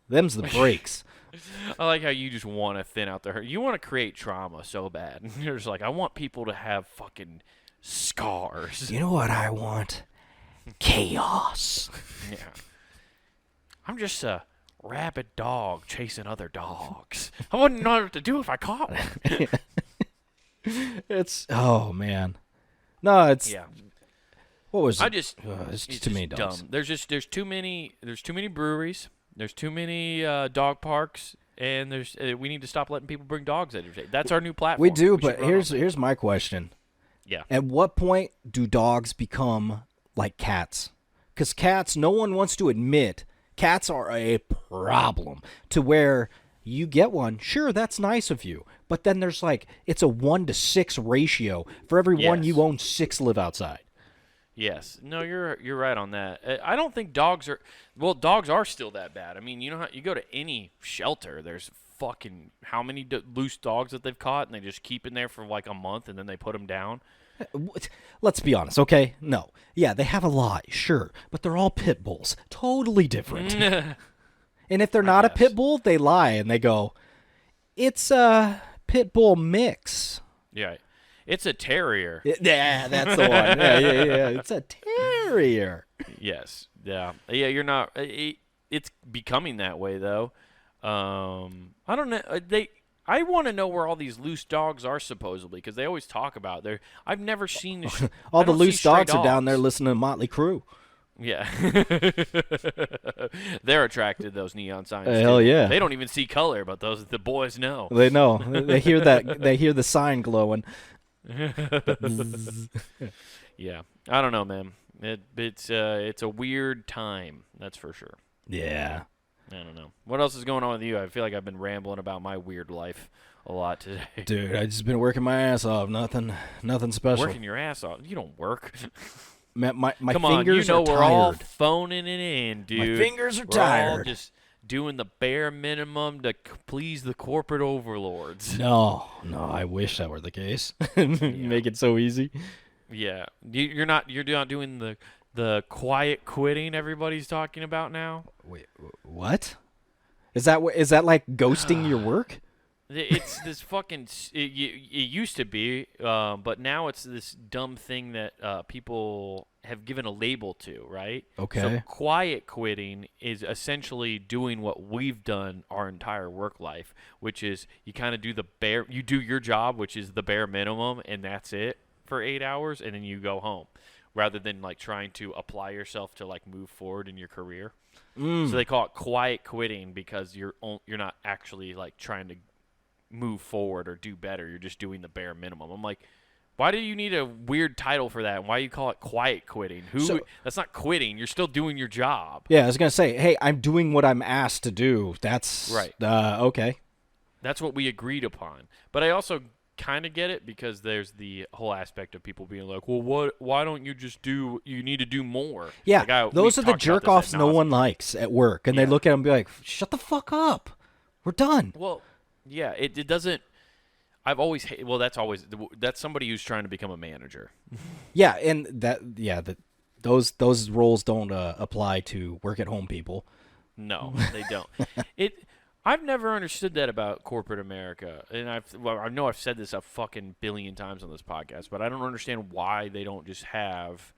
them's the breaks. I like how you just want to thin out the herd. You want to create trauma so bad. You're just like, I want people to have fucking scars. You know what I want? Chaos. Yeah. I'm just a rabid dog chasing other dogs. I wouldn't know what to do if I caught one. It's man. No, it's Yeah. what was it? It's it's too many dogs. dumb. There's too many breweries. There's too many dog parks, and we need to stop letting people bring dogs at it. That's our new platform. We do, should but run on that. here's my question. Yeah. At what point do dogs become like cats? Because cats, no one wants to admit, cats are a problem to where you get one. Sure, that's nice of you. But then there's like, it's a 1-to-6 ratio. For every one Yes. you own, 6 live outside. Yes. No, you're right on that. I don't think dogs are still that bad. I mean, you know how you go to any shelter, there's fucking how many loose dogs that they've caught, and they just keep in there for like a month, and then they put them down. Let's be honest, okay? No. Yeah, they have a lot, sure. But they're all pit bulls. Totally different. And if they're not a guess. pit bull, they lie and they go, it's a pit bull mix. Yeah. It's a terrier. Yeah, that's the one. Yeah. It's a terrier. Yes. Yeah. Yeah. You're not. It's becoming that way though. I don't know. I want to know where all these loose dogs are supposedly because they always talk about there. I've never seen All the loose dogs are down there listening to Motley Crue. Yeah. They're attracted to those neon signs. Hell too. yeah. They don't even see color, but the boys know. They know. They hear that. They hear the sign glowing. Yeah. I don't know, man. It's a weird time. That's for sure. Yeah. I don't know. What else is going on with you? I feel like I've been rambling about my weird life a lot today. Dude, I just been working my ass off. Nothing special. Working your ass off. You don't work. My Come on, fingers you know are we're tired. all phoning it in, dude. My fingers are We're all tired. just doing the bare minimum to please the corporate overlords. No, I wish that were the case. Make it so easy. Yeah, you're not doing the quiet quitting everybody's talking about now. Wait, what? Is that like ghosting your work? It's this fucking. It used to be, but now it's this dumb thing that people have given a label to, right? Okay. So quiet quitting is essentially doing what we've done our entire work life, which is you kind of do you do your job, which is the bare minimum, and that's it for 8 hours, and then you go home, rather than like trying to apply yourself to like move forward in your career. So they call it quiet quitting because you're not actually like trying to move forward or do better. You're just doing the bare minimum. I'm like, why do you need a weird title for that? Why you call it quiet quitting? That's not quitting. You're still doing your job. Yeah, I was gonna say, hey, I'm doing what I'm asked to do. That's right. Okay. That's what we agreed upon. But I also kind of get it because there's the whole aspect of people being like, well, why don't you just do? You need to do more. Yeah, like those are the talked about jerk this ad offs no nauseam. one likes at work, and they look at them and be like, "Shut the fuck up, we're done." Well, yeah, it doesn't. I've always well, that's somebody who's trying to become a manager. Yeah, and those roles don't apply to work at home people. No, they don't. I've never understood that about corporate America, and I know I've said this a fucking billion times on this podcast, but I don't understand why they don't just have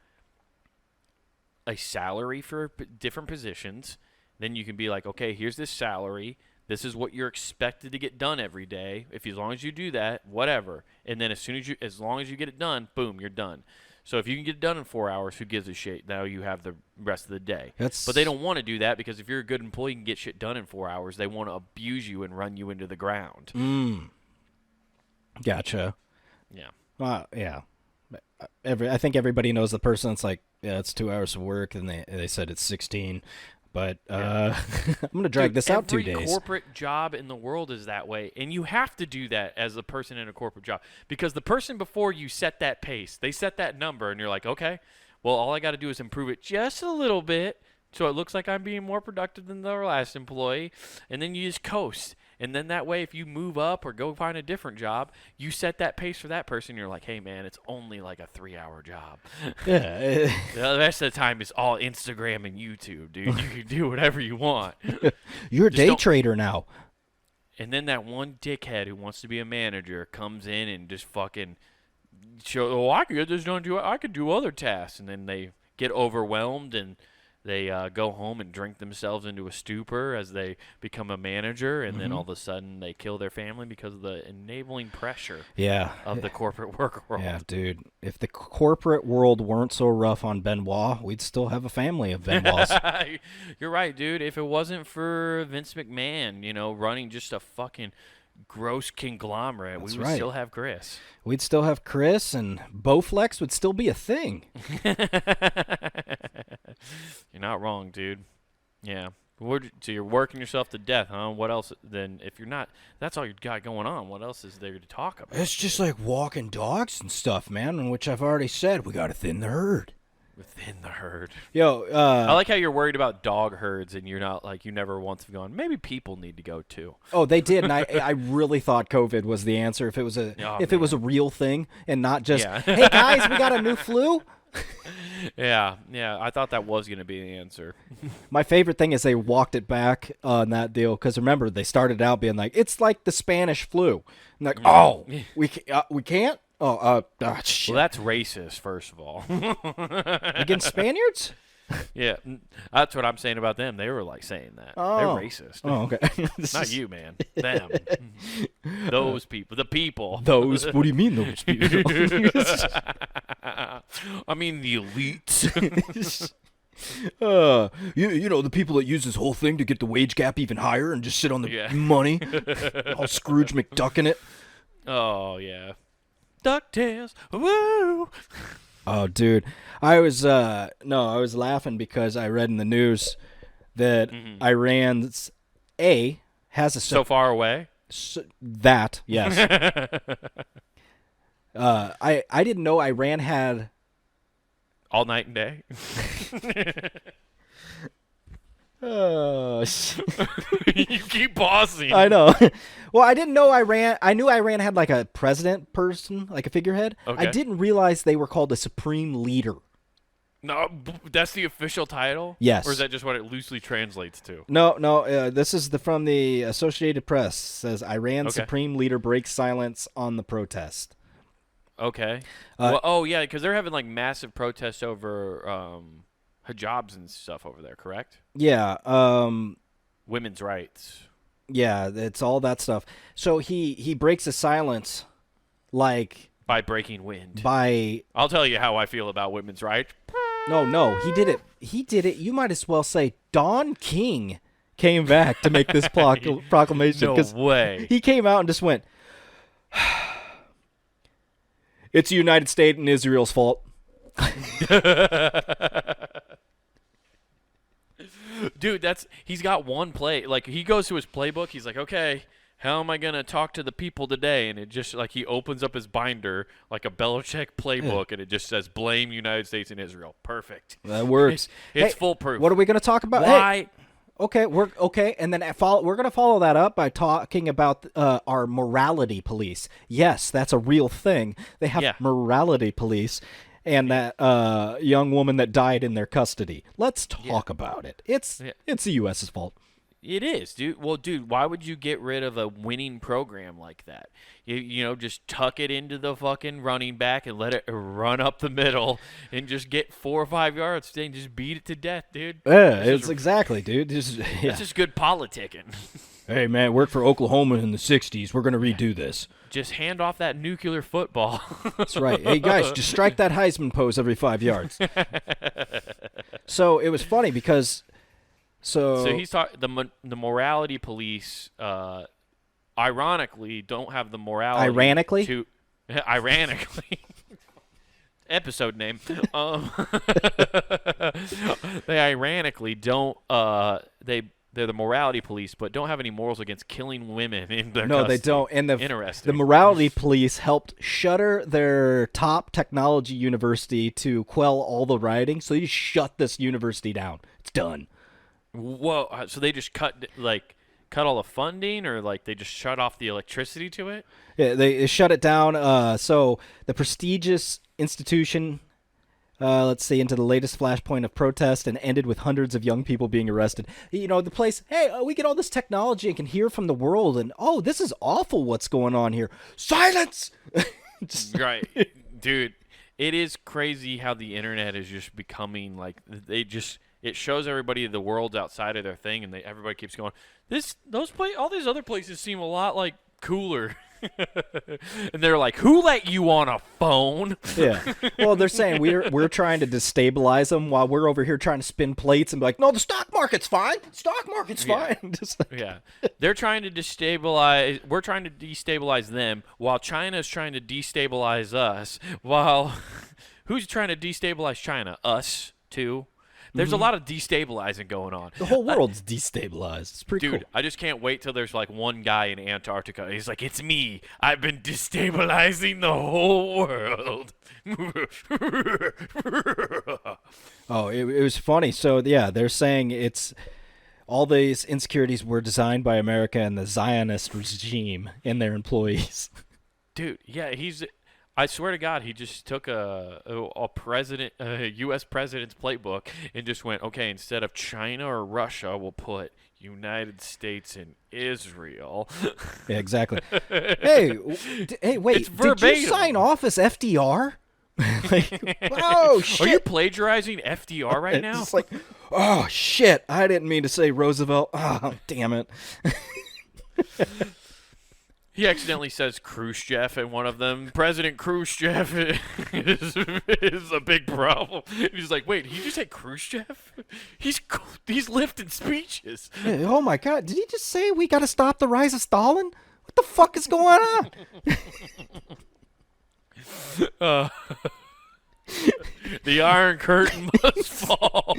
a salary for different positions. Then you can be like, okay, here's this salary. This is what you're expected to get done every day. As long as you do that, whatever. And then as long as you get it done, boom, you're done. So if you can get it done in 4 hours, who gives a shit? Now you have the rest of the day. But they don't want to do that because if you're a good employee and get shit done in 4 hours, they want to abuse you and run you into the ground. Gotcha. Yeah. Yeah. I think everybody knows the person that's like, yeah, it's 2 hours of work, and they said it's 16. But I'm going to drag this out 2 days. Every corporate job in the world is that way, and you have to do that as a person in a corporate job because the person before you set that pace, they set that number, and you're like, okay, well, all I got to do is improve it just a little bit so it looks like I'm being more productive than the last employee, and then you just coast. And then that way, if you move up or go find a different job, you set that pace for that person. You're like, hey, man, it's only like a 3-hour job. Yeah. The rest of the time is all Instagram and YouTube, dude. You can do whatever you want. You're a Just day don't- trader now. And then that one dickhead who wants to be a manager comes in and just fucking show, oh, I could just don't do it. I could do other tasks. And then they get overwhelmed and they go home and drink themselves into a stupor as they become a manager. And then all of a sudden they kill their family because of the enabling pressure Yeah. of the corporate work world. Yeah, dude. If the corporate world weren't so rough on Benoit, we'd still have a family of Benoits. You're right, dude. If it wasn't for Vince McMahon, running just a fucking gross conglomerate, we would right. still have Chris. We'd still have Chris, and Bowflex would still be a thing. You're not wrong, dude. Yeah. So you're working yourself to death, huh? What else? Then if you're not, that's all you got going on. What else is there to talk about? It's just like walking dogs and stuff, man, in which I've already said we got to thin the herd. Within the herd. Yo, I like how you're worried about dog herds and you're not like, you never once have gone, maybe people need to go too. Oh, they did, and I really thought COVID was the answer if it was it was a real thing and not just, hey guys, we got a new flu. Yeah, I thought that was going to be the answer. My favorite thing is they walked it back on that deal because remember they started out being like it's like the Spanish flu, and like we can't. Shit. Well, that's racist, first of all. Against Spaniards? Yeah, that's what I'm saying about them. They were like saying that. They're racist. Oh, okay. Not you, man. Them. Those people. The people. Those? What do you mean those people? I mean the elites. You know the people that use this whole thing to get the wage gap even higher and just sit on the money, all Scrooge McDucking it. Oh yeah, DuckTales. Woo! Oh, dude, I was laughing because I read in the news that Iran's has a so far away. That yes. I didn't know Iran had all night and day. You keep pausing. I know. Well, I didn't know Iran. I knew Iran had like a president person, like a figurehead. Okay. I didn't realize they were called a supreme leader. No, that's the official title? Yes. Or is that just what it loosely translates to? No. This is from the Associated Press. It says Iran's supreme leader breaks silence on the protest. Okay. Because they're having like massive protests over hijabs and stuff over there, correct? Yeah. Women's rights. Yeah, it's all that stuff. So he breaks the silence like by breaking wind. I'll tell you how I feel about women's rights. No, he did it. He did it. You might as well say Don King came back to make this proclamation. No way. He came out and just went, it's the United States and Israel's fault. Dude, he's got one play. Like, he goes to his playbook. He's like, okay, how am I going to talk to the people today? And it just, like, he opens up his binder, like a Belichick playbook, and it just says, blame United States and Israel. Perfect. That works. It's foolproof. What are we going to talk about? Why? Hey, okay, and then we're going to follow that up by talking about our morality police. Yes, that's a real thing. They have morality police. And that young woman that died in their custody. Let's talk about it. It's the U.S.'s fault. It is, dude. Well, dude, why would you get rid of a winning program like that? You just tuck it into the fucking running back and let it run up the middle and just get 4 or 5 yards and just beat it to death, dude. Yeah, it's exactly, dude. It's just good politicking. Hey, man, worked for Oklahoma in the 60s. We're going to redo this. Just hand off that nuclear football. That's right. Hey, guys, just strike that Heisman pose every 5 yards. So it was funny because... So he's talking the morality police, ironically, don't have the morality. Ironically? Ironically. Episode name. They ironically don't. They're the morality police, but don't have any morals against killing women in their custody. They don't. And Interesting. The morality police helped shutter their top technology university to quell all the rioting, so they just shut this university down. It's done. Whoa! So they just cut cut all the funding, or like they just shut off the electricity to it? Yeah, they shut it down. So the prestigious institution, let's see, into the latest flashpoint of protest and ended with hundreds of young people being arrested. You know, the place, hey, we get all this technology and can hear from the world, and oh, this is awful what's going on here. Silence! Right. Dude, it is crazy how the internet is just becoming like it shows everybody the world's outside of their thing, and everybody keeps going, all these other places seem a lot like cooler. And they're like, who let you on a phone? Yeah. Well, they're saying we're trying to destabilize them while we're over here trying to spin plates and be like, no, the stock market's fine. Stock market's fine. Just like, yeah. They're trying to destabilize. We're trying to destabilize them while China's trying to destabilize us. While who's trying to destabilize China? Us, too. There's a lot of destabilizing going on. The whole world's destabilized. It's pretty Dude, cool. I just can't wait till there's like one guy in Antarctica. He's like, it's me. I've been destabilizing the whole world. Oh, it was funny. So, yeah, they're saying it's all these insecurities were designed by America and the Zionist regime and their employees. Dude, yeah, I swear to God, he just took a U.S. president's playbook and just went, okay, instead of China or Russia, we'll put United States and Israel. Yeah, exactly. Hey, wait, It's did verbatim. you sign off as FDR? Like, oh, shit. Are you plagiarizing FDR right now? It's like, oh, shit, I didn't mean to say Roosevelt. Oh, damn it. He accidentally says Khrushchev in one of them. President Khrushchev is a big problem. He's like, wait, he just say Khrushchev? He's lifting speeches. Oh, my God. Did he just say we got to stop the rise of Stalin? What the fuck is going on? The Iron Curtain must fall.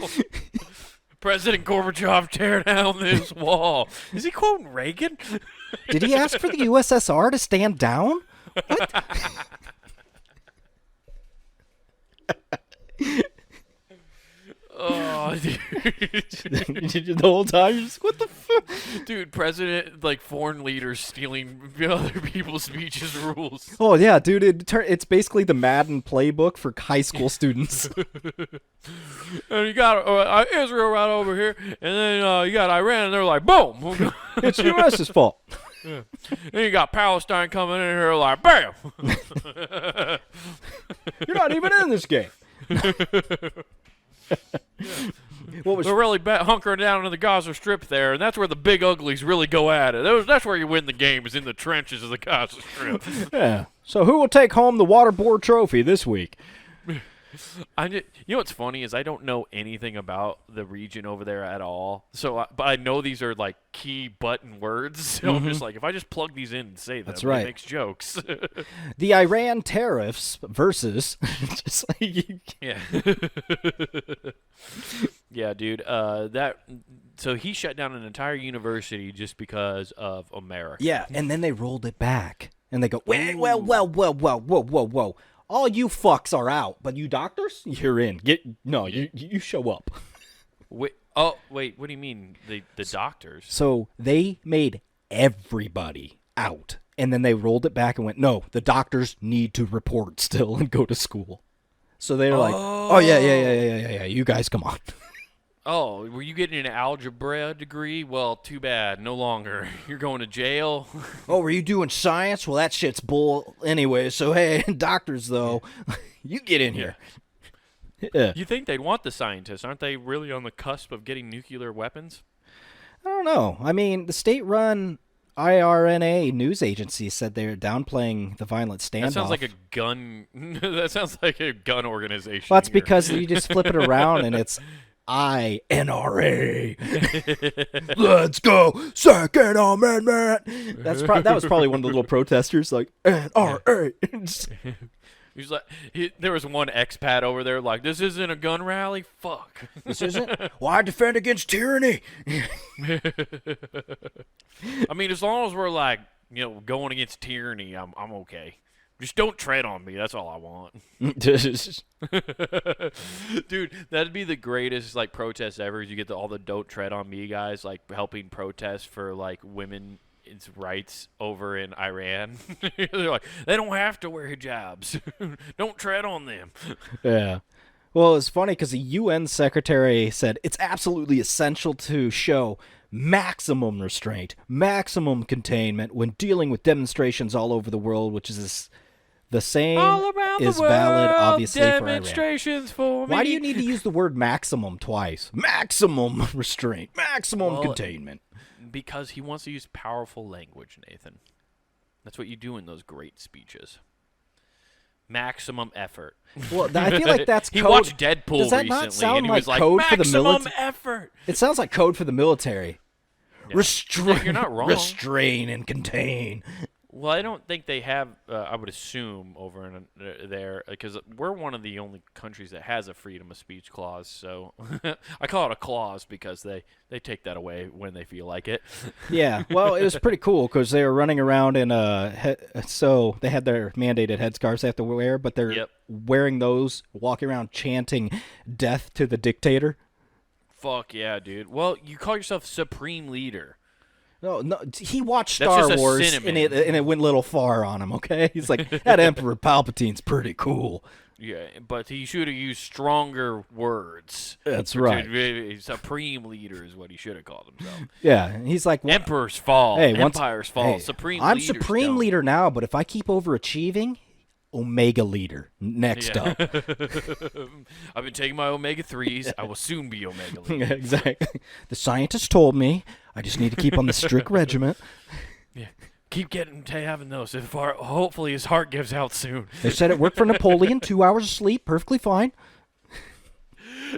President Gorbachev, tear down this wall. Is he quoting Reagan? Did he ask for the USSR to stand down? What? Oh, dude. The whole time, you're just, what the fuck? Dude, president, like, foreign leaders stealing other people's speeches rules. Oh, yeah, dude, it's basically the Madden playbook for high school students. And you got Israel right over here, and then you got Iran, and they're like, boom! It's U.S.'s fault. Yeah. Then you got Palestine coming in here like, bam! You're not even in this game. What was They're really hunkering down in the Gaza Strip there, and that's where the big uglies really go at it. That's where you win the game, is in the trenches of the Gaza Strip. Yeah. So who will take home the waterboard trophy this week? You know what's funny is I don't know anything about the region over there at all. So, but I know these are like key button words. So I'm just like, if I just plug these in and say them, That's right. It makes jokes. The Iran tariffs versus. Just like Yeah. Yeah, dude. So he shut down an entire university just because of America. Yeah, and then they rolled it back, and they go, whoa. All you fucks are out, but you doctors, you're in. You show up. Wait, what do you mean the doctors? So they made everybody out, and then they rolled it back and went, no, the doctors need to report still and go to school. So they're like, oh yeah, you guys come on. Oh, were you getting an algebra degree? Well, too bad, no longer. You're going to jail. Oh, were you doing science? Well, that shit's bull anyway. So hey, doctors though, you get in here. Yeah. You think they'd want the scientists? Aren't they really on the cusp of getting nuclear weapons? I don't know. I mean, the state-run IRNA news agency said they're downplaying the violent standoff. That sounds like a gun. That sounds like a gun organization. Well, that's here. because you just flip it around and it's INRA. Let's go, Second Amendment. That was probably one of the little protesters, like NRA. He's like, there was one expat over there, like, this isn't a gun rally. Fuck. This isn't. Well, I defend against tyranny. I mean, as long as we're like, going against tyranny, I'm okay. Just don't tread on me. That's all I want. Dude, that'd be the greatest like protest ever. Is you get all the "Don't Tread on Me" guys like helping protest for like women's rights over in Iran. They're like, they don't have to wear hijabs. Don't tread on them. Yeah. Well, it's funny because the UN secretary said it's absolutely essential to show maximum restraint, maximum containment when dealing with demonstrations all over the world, which is the same All around is the world, valid, obviously, for Iran. demonstrations for me. Why do you need to use the word maximum twice? Maximum restraint, maximum containment. Because he wants to use powerful language, Nathan. That's what you do in those great speeches. Maximum effort. Well, I feel like that's code. He watched Deadpool Does that recently, not sound and he like was like, code for the maximum military? effort. It sounds like code for the military. Yeah. Restrain. You're not wrong. Restrain and contain. Well, I don't think they have, I would assume, over in there, because we're one of the only countries that has a freedom of speech clause. So I call it a clause because they take that away when they feel like it. Yeah, well, it was pretty cool because they were running around in so they had their mandated headscarves they have to wear, but they're wearing those, walking around chanting death to the dictator. Fuck yeah, dude. Well, you call yourself supreme leader. No, he watched That's Star just a Wars, synonym. and it went a little far on him, okay? He's like, that Emperor Palpatine's pretty cool. Yeah, but he should have used stronger words. That's right. Supreme leader is what he should have called himself. Yeah, and he's like, Emperors fall, hey, empires fall, hey, supreme I'm leaders supreme don't. leader now, but if I keep overachieving, Omega leader next up. I've been taking my omega-3s. I will soon be omega leader. Exactly. The scientist told me I just need to keep on the strict regiment. Yeah. Keep getting to having those. Hopefully his heart gives out soon. They said it worked for Napoleon. 2 hours of sleep, perfectly fine.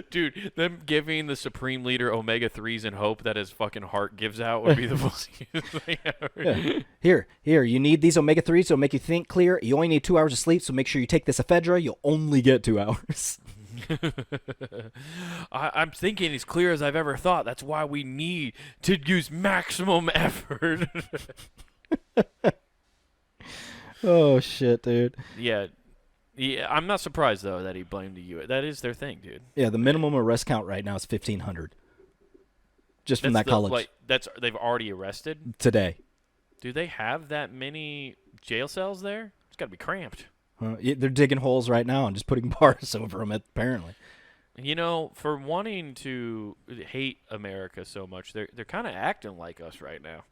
Dude, them giving the supreme leader omega-3s in hope that his fucking heart gives out would be the most thing ever. Yeah. Here, you need these omega-3s, so it'll make you think clear. You only need 2 hours of sleep, so make sure you take this ephedra. You'll only get 2 hours. I'm thinking as clear as I've ever thought. That's why we need to use maximum effort. Oh, shit, dude. Yeah, I'm not surprised, though, that he blamed the U.S. That is their thing, dude. Yeah, the minimum arrest count right now is 1,500. Just from that college. They've already arrested? Today. Do they have that many jail cells there? It's got to be cramped. They're digging holes right now and just putting bars over them, apparently. You know, for wanting to hate America so much, they're kind of acting like us right now.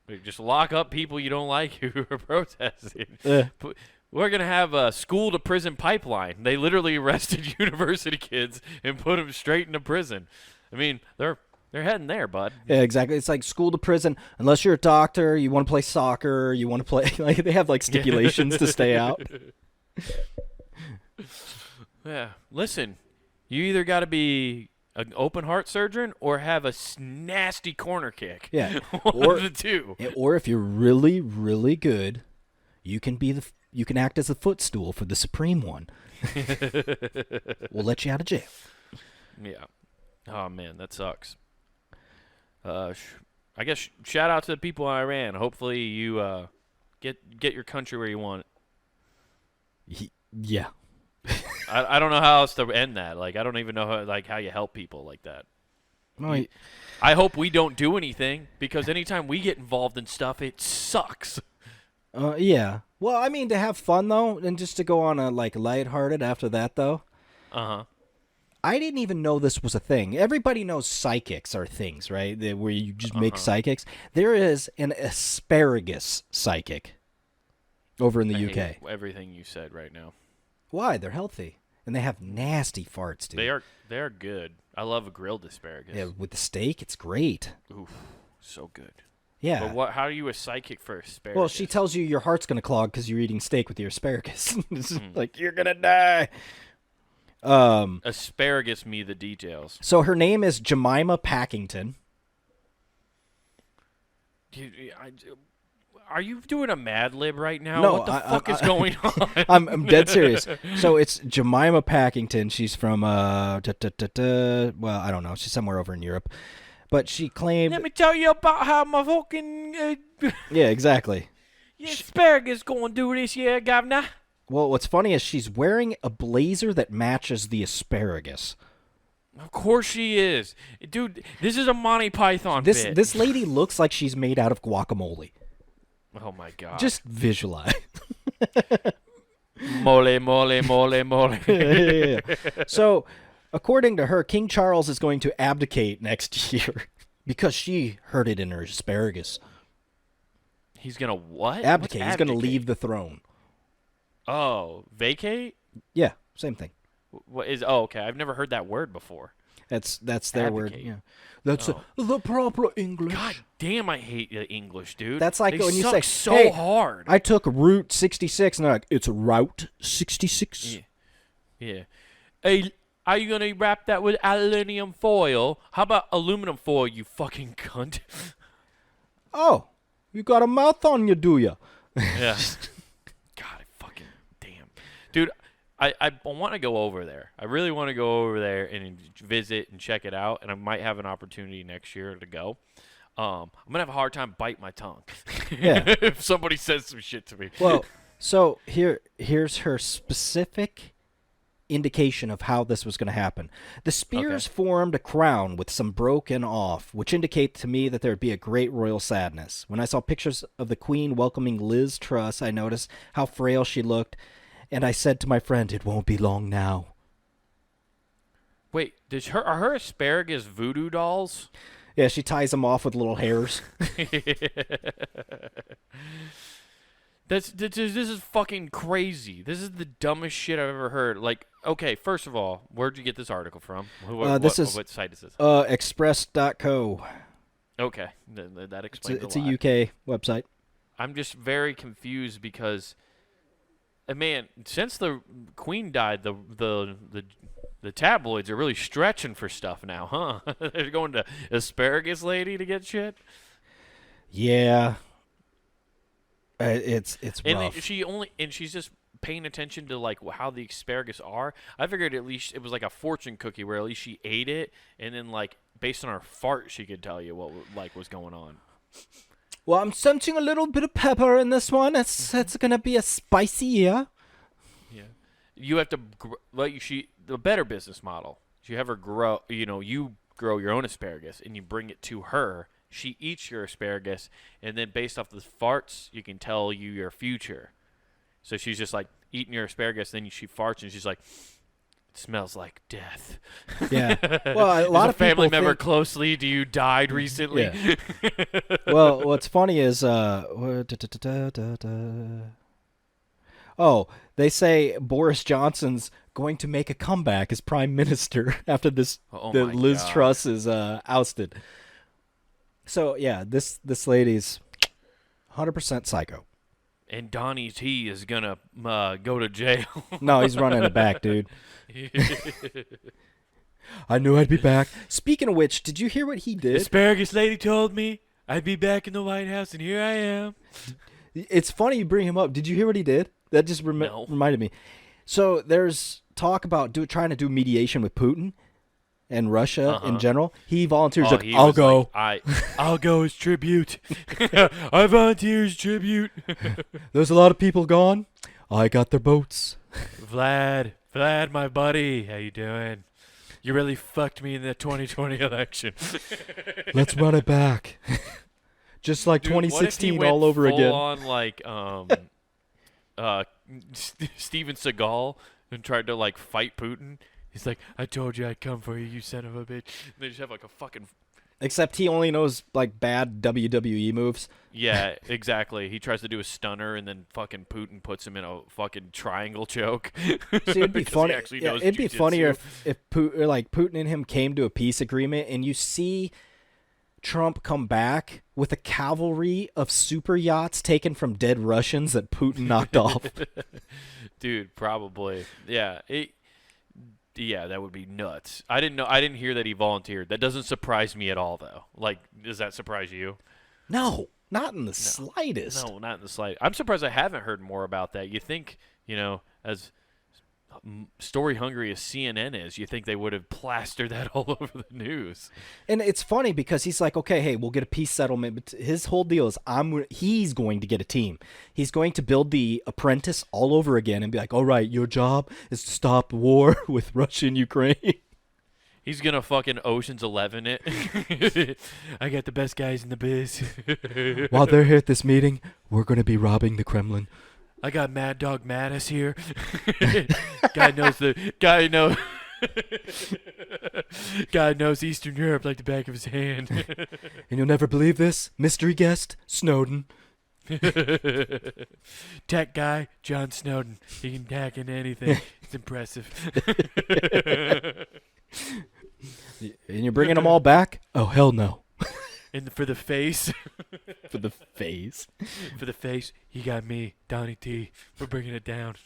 They just lock up people you don't like who are protesting. We're going to have a school-to-prison pipeline. They literally arrested university kids and put them straight into prison. I mean, they're heading there, bud. Yeah, exactly. It's like school to prison. Unless you're a doctor, you want to play soccer, you want to play... like they have like stipulations to stay out. Yeah. Listen, you either got to be an open-heart surgeon or have a nasty corner kick. Yeah. One of the two. Or if you're really, really good, you can act as a footstool for the supreme one. We'll let you out of jail. Yeah. Oh, man, that sucks. I guess shout out to the people in Iran. Hopefully you get your country where you want it. Yeah. I don't know how else to end that. Like, I don't even know how you help people like that. No, I hope we don't do anything, because anytime we get involved in stuff, it sucks. Yeah. Well, I mean, to have fun, though, and just to go on a, lighthearted after that, though. Uh-huh. I didn't even know this was a thing. Everybody knows psychics are things, right? Where you just make psychics. There is an asparagus psychic over in the UK. Hate everything you said right now. Why? They're healthy. And they have nasty farts, dude. They are good. I love a grilled asparagus. Yeah, with the steak, it's great. Oof, so good. Yeah. But how are you a psychic for asparagus? Well, she tells you your heart's going to clog because you're eating steak with your asparagus. Like, you're going to die. Asparagus me the details. So her name is Jemima Packington. Are you doing a Mad Lib right now? No, what the fuck is going on? I'm dead serious. So it's Jemima Packington. She's from well, I don't know. She's somewhere over in Europe. But she claimed... Let me tell you about how my fucking... Yeah, exactly. Asparagus going to do this, yeah, governor. Well, what's funny is she's wearing a blazer that matches the asparagus. Of course she is. Dude, this is a Monty Python bit. This lady looks like she's made out of guacamole. Oh, my God. Just visualize. Mole, mole, mole, mole. Yeah. So, according to her, King Charles is going to abdicate next year because she heard it in her asparagus. He's going to what? Abdicate. He's going to leave the throne. Oh, vacate? Yeah, same thing. What is? Oh, okay. I've never heard that word before. That's their Abdicate. word. Yeah, that's the proper English. God damn, I hate English, dude. That's like they when you suck say so hey, hard. I took Route 66, and they're like, it's Route 66. Yeah. Hey, are you gonna wrap that with aluminum foil? How about aluminum foil, you fucking cunt? Oh, you got a mouth on you, do you? Yeah. God, fucking damn, dude. I want to go over there. I really want to go over there and visit and check it out. And I might have an opportunity next year to go. I'm gonna have a hard time biting my tongue. Yeah. If somebody says some shit to me. Well, so here's her specific indication of how this was going to happen. The spears formed a crown with some broken off, which indicate to me that there would be a great royal sadness. When I saw pictures of the queen welcoming Liz Truss, I noticed how frail she looked, and I said to my friend, it won't be long now. Wait, are her asparagus voodoo dolls? Yeah, she ties them off with little hairs. This is fucking crazy. This is the dumbest shit I've ever heard. Like, okay, first of all, where'd you get this article from? What site is this? Express.co. Okay, that explains It's a a lot. UK website. I'm just very confused because, man, since the Queen died, the tabloids are really stretching for stuff now, huh? They're going to asparagus lady to get shit. Yeah. It's rough. And she's just paying attention to like how the asparagus are. I figured at least it was like a fortune cookie where at least she ate it, and then like based on her fart, she could tell you what like was going on. Well, I'm sensing a little bit of pepper in this one. It's gonna be a spicy year. Yeah, you have to the better business model. You have her grow. You grow your own asparagus and you bring it to her. She eats your asparagus, and then based off the farts, you can tell you your future. So she's just like eating your asparagus, then she farts, and she's like, "It smells like death." Yeah. Well, a lot of family people member think, closely to you died recently. Yeah. Well, what's funny is they say Boris Johnson's going to make a comeback as prime minister after Liz God. Truss is ousted. So yeah, this lady's 100% psycho. And Donnie T is gonna go to jail. No, he's running it back, dude. I knew I'd be back. Speaking of which, did you hear what he did? Asparagus lady told me I'd be back in the White House, and here I am. It's funny you bring him up. Did you hear what he did? That just No. reminded me. So there's talk about trying to do mediation with Putin and Russia in general. He volunteers. I'll go. Like, I'll go as tribute. I volunteer as tribute. There's a lot of people gone. I got their boats. Vlad, my buddy, how you doing? You really fucked me in the 2020 election. Let's run it back. Just like Dude, 2016 all over again. On like Steven Seagal and tried to like fight Putin. He's like, I told you I'd come for you, you son of a bitch. And they just have like a fucking... Except he only knows like bad WWE moves. Yeah, exactly. He tries to do a stunner, and then fucking Putin puts him in a fucking triangle choke. See, it'd be funny. Yeah, it'd be funnier if Putin and him came to a peace agreement, and you see Trump come back with a cavalry of super yachts taken from dead Russians that Putin knocked off. Dude, probably. Yeah. Yeah, that would be nuts. I didn't hear that he volunteered. That doesn't surprise me at all, though. Like, does that surprise you? No, not in the slightest. No, not in the slightest. I'm surprised I haven't heard more about that. You think, as story hungry as CNN is, you think they would have plastered that all over the news. And it's funny because he's like, okay, hey, we'll get a peace settlement. But his whole deal is he's going to get a team. He's going to build the Apprentice all over again and be like, all right, your job is to stop war with Russia and Ukraine. He's going to fucking Ocean's 11 it. I got the best guys in the biz. While they're here at this meeting, we're going to be robbing the Kremlin. I got Mad Dog Mattis here. Guy knows Eastern Europe like the back of his hand. And you'll never believe this, mystery guest, Snowden. Tech guy, John Snowden. He can hack into anything. It's impressive. And you're bringing them all back? Oh, hell no. And for the face. For the face. For the face, he got me, Donnie T. We're bringing it down.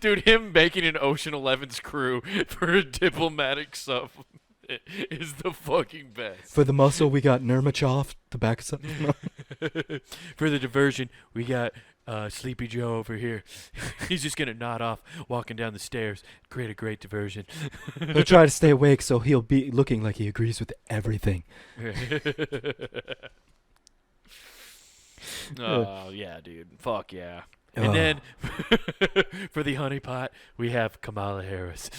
Dude, him making an Ocean 11's crew for a diplomatic sub is the fucking best. For the muscle, we got Nurmachov to back us up. For the diversion, we got Sleepy Joe over here. He's just going to nod off walking down the stairs, create a great diversion. He'll try to stay awake so he'll be looking like he agrees with everything. Oh, yeah, dude. Fuck yeah. And then for the honeypot, we have Kamala Harris.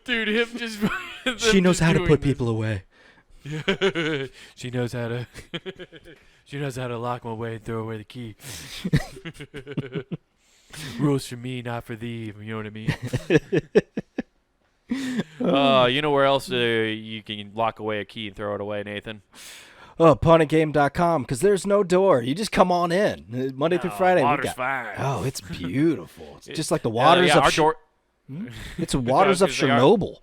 Dude, him just... She knows how to put people away. She knows how to... She knows how to lock them away and throw away the key. Rules for me, not for thee. You know what I mean? You know where else you can lock away a key and throw it away, Nathan? Oh, puntandgame.com, because there's no door. You just come on in. Monday through Friday. Water's fine. Oh, it's beautiful. It's just like the waters of... our door... It's the waters of Chernobyl.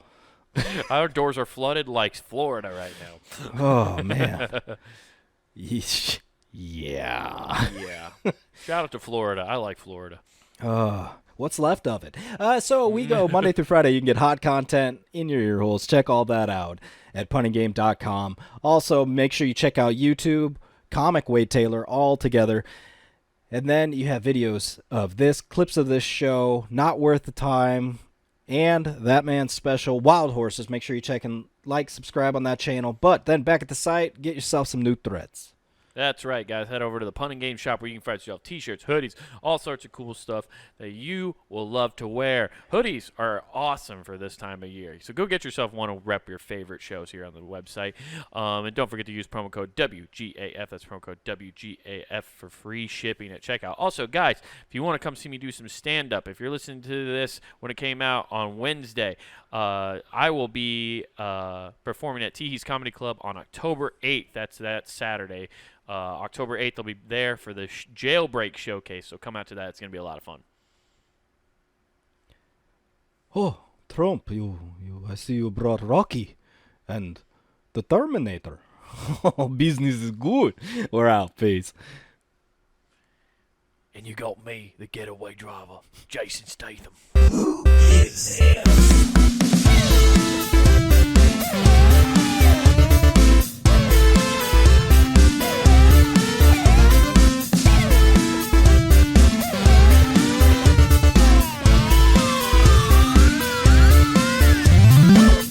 Our doors are flooded like Florida right now. Oh, man. Yeesh. Yeah. Yeah. Shout out to Florida. I like Florida. What's left of it? So we go Monday through Friday. You can get hot content in your ear holes. Check all that out at puntinggame.com. Also, make sure you check out YouTube, Comic Wade Taylor, all together. And then you have videos of this, clips of this show, Not Worth the Time, and That Man's Special, Wild Horses. Make sure you check and like, subscribe on that channel. But then back at the site, get yourself some new threads. That's right, guys. Head over to the Pun and Game shop where you can find yourself t-shirts, hoodies, all sorts of cool stuff that you will love to wear. Hoodies are awesome for this time of year. So go get yourself one to rep your favorite shows here on the website. And don't forget to use promo code WGAF. That's promo code WGAF for free shipping at checkout. Also, guys, if you want to come see me do some stand-up, if you're listening to this when it came out on Wednesday, I will be performing at Teehee's Comedy Club on October 8th. That's that Saturday. October 8th, I'll be there for the Jailbreak Showcase, so come out to that. It's going to be a lot of fun. Oh, Trump, I see you brought Rocky and the Terminator. Business is good. We're out. Peace. And you got me, the getaway driver, Jason Statham. Who is this?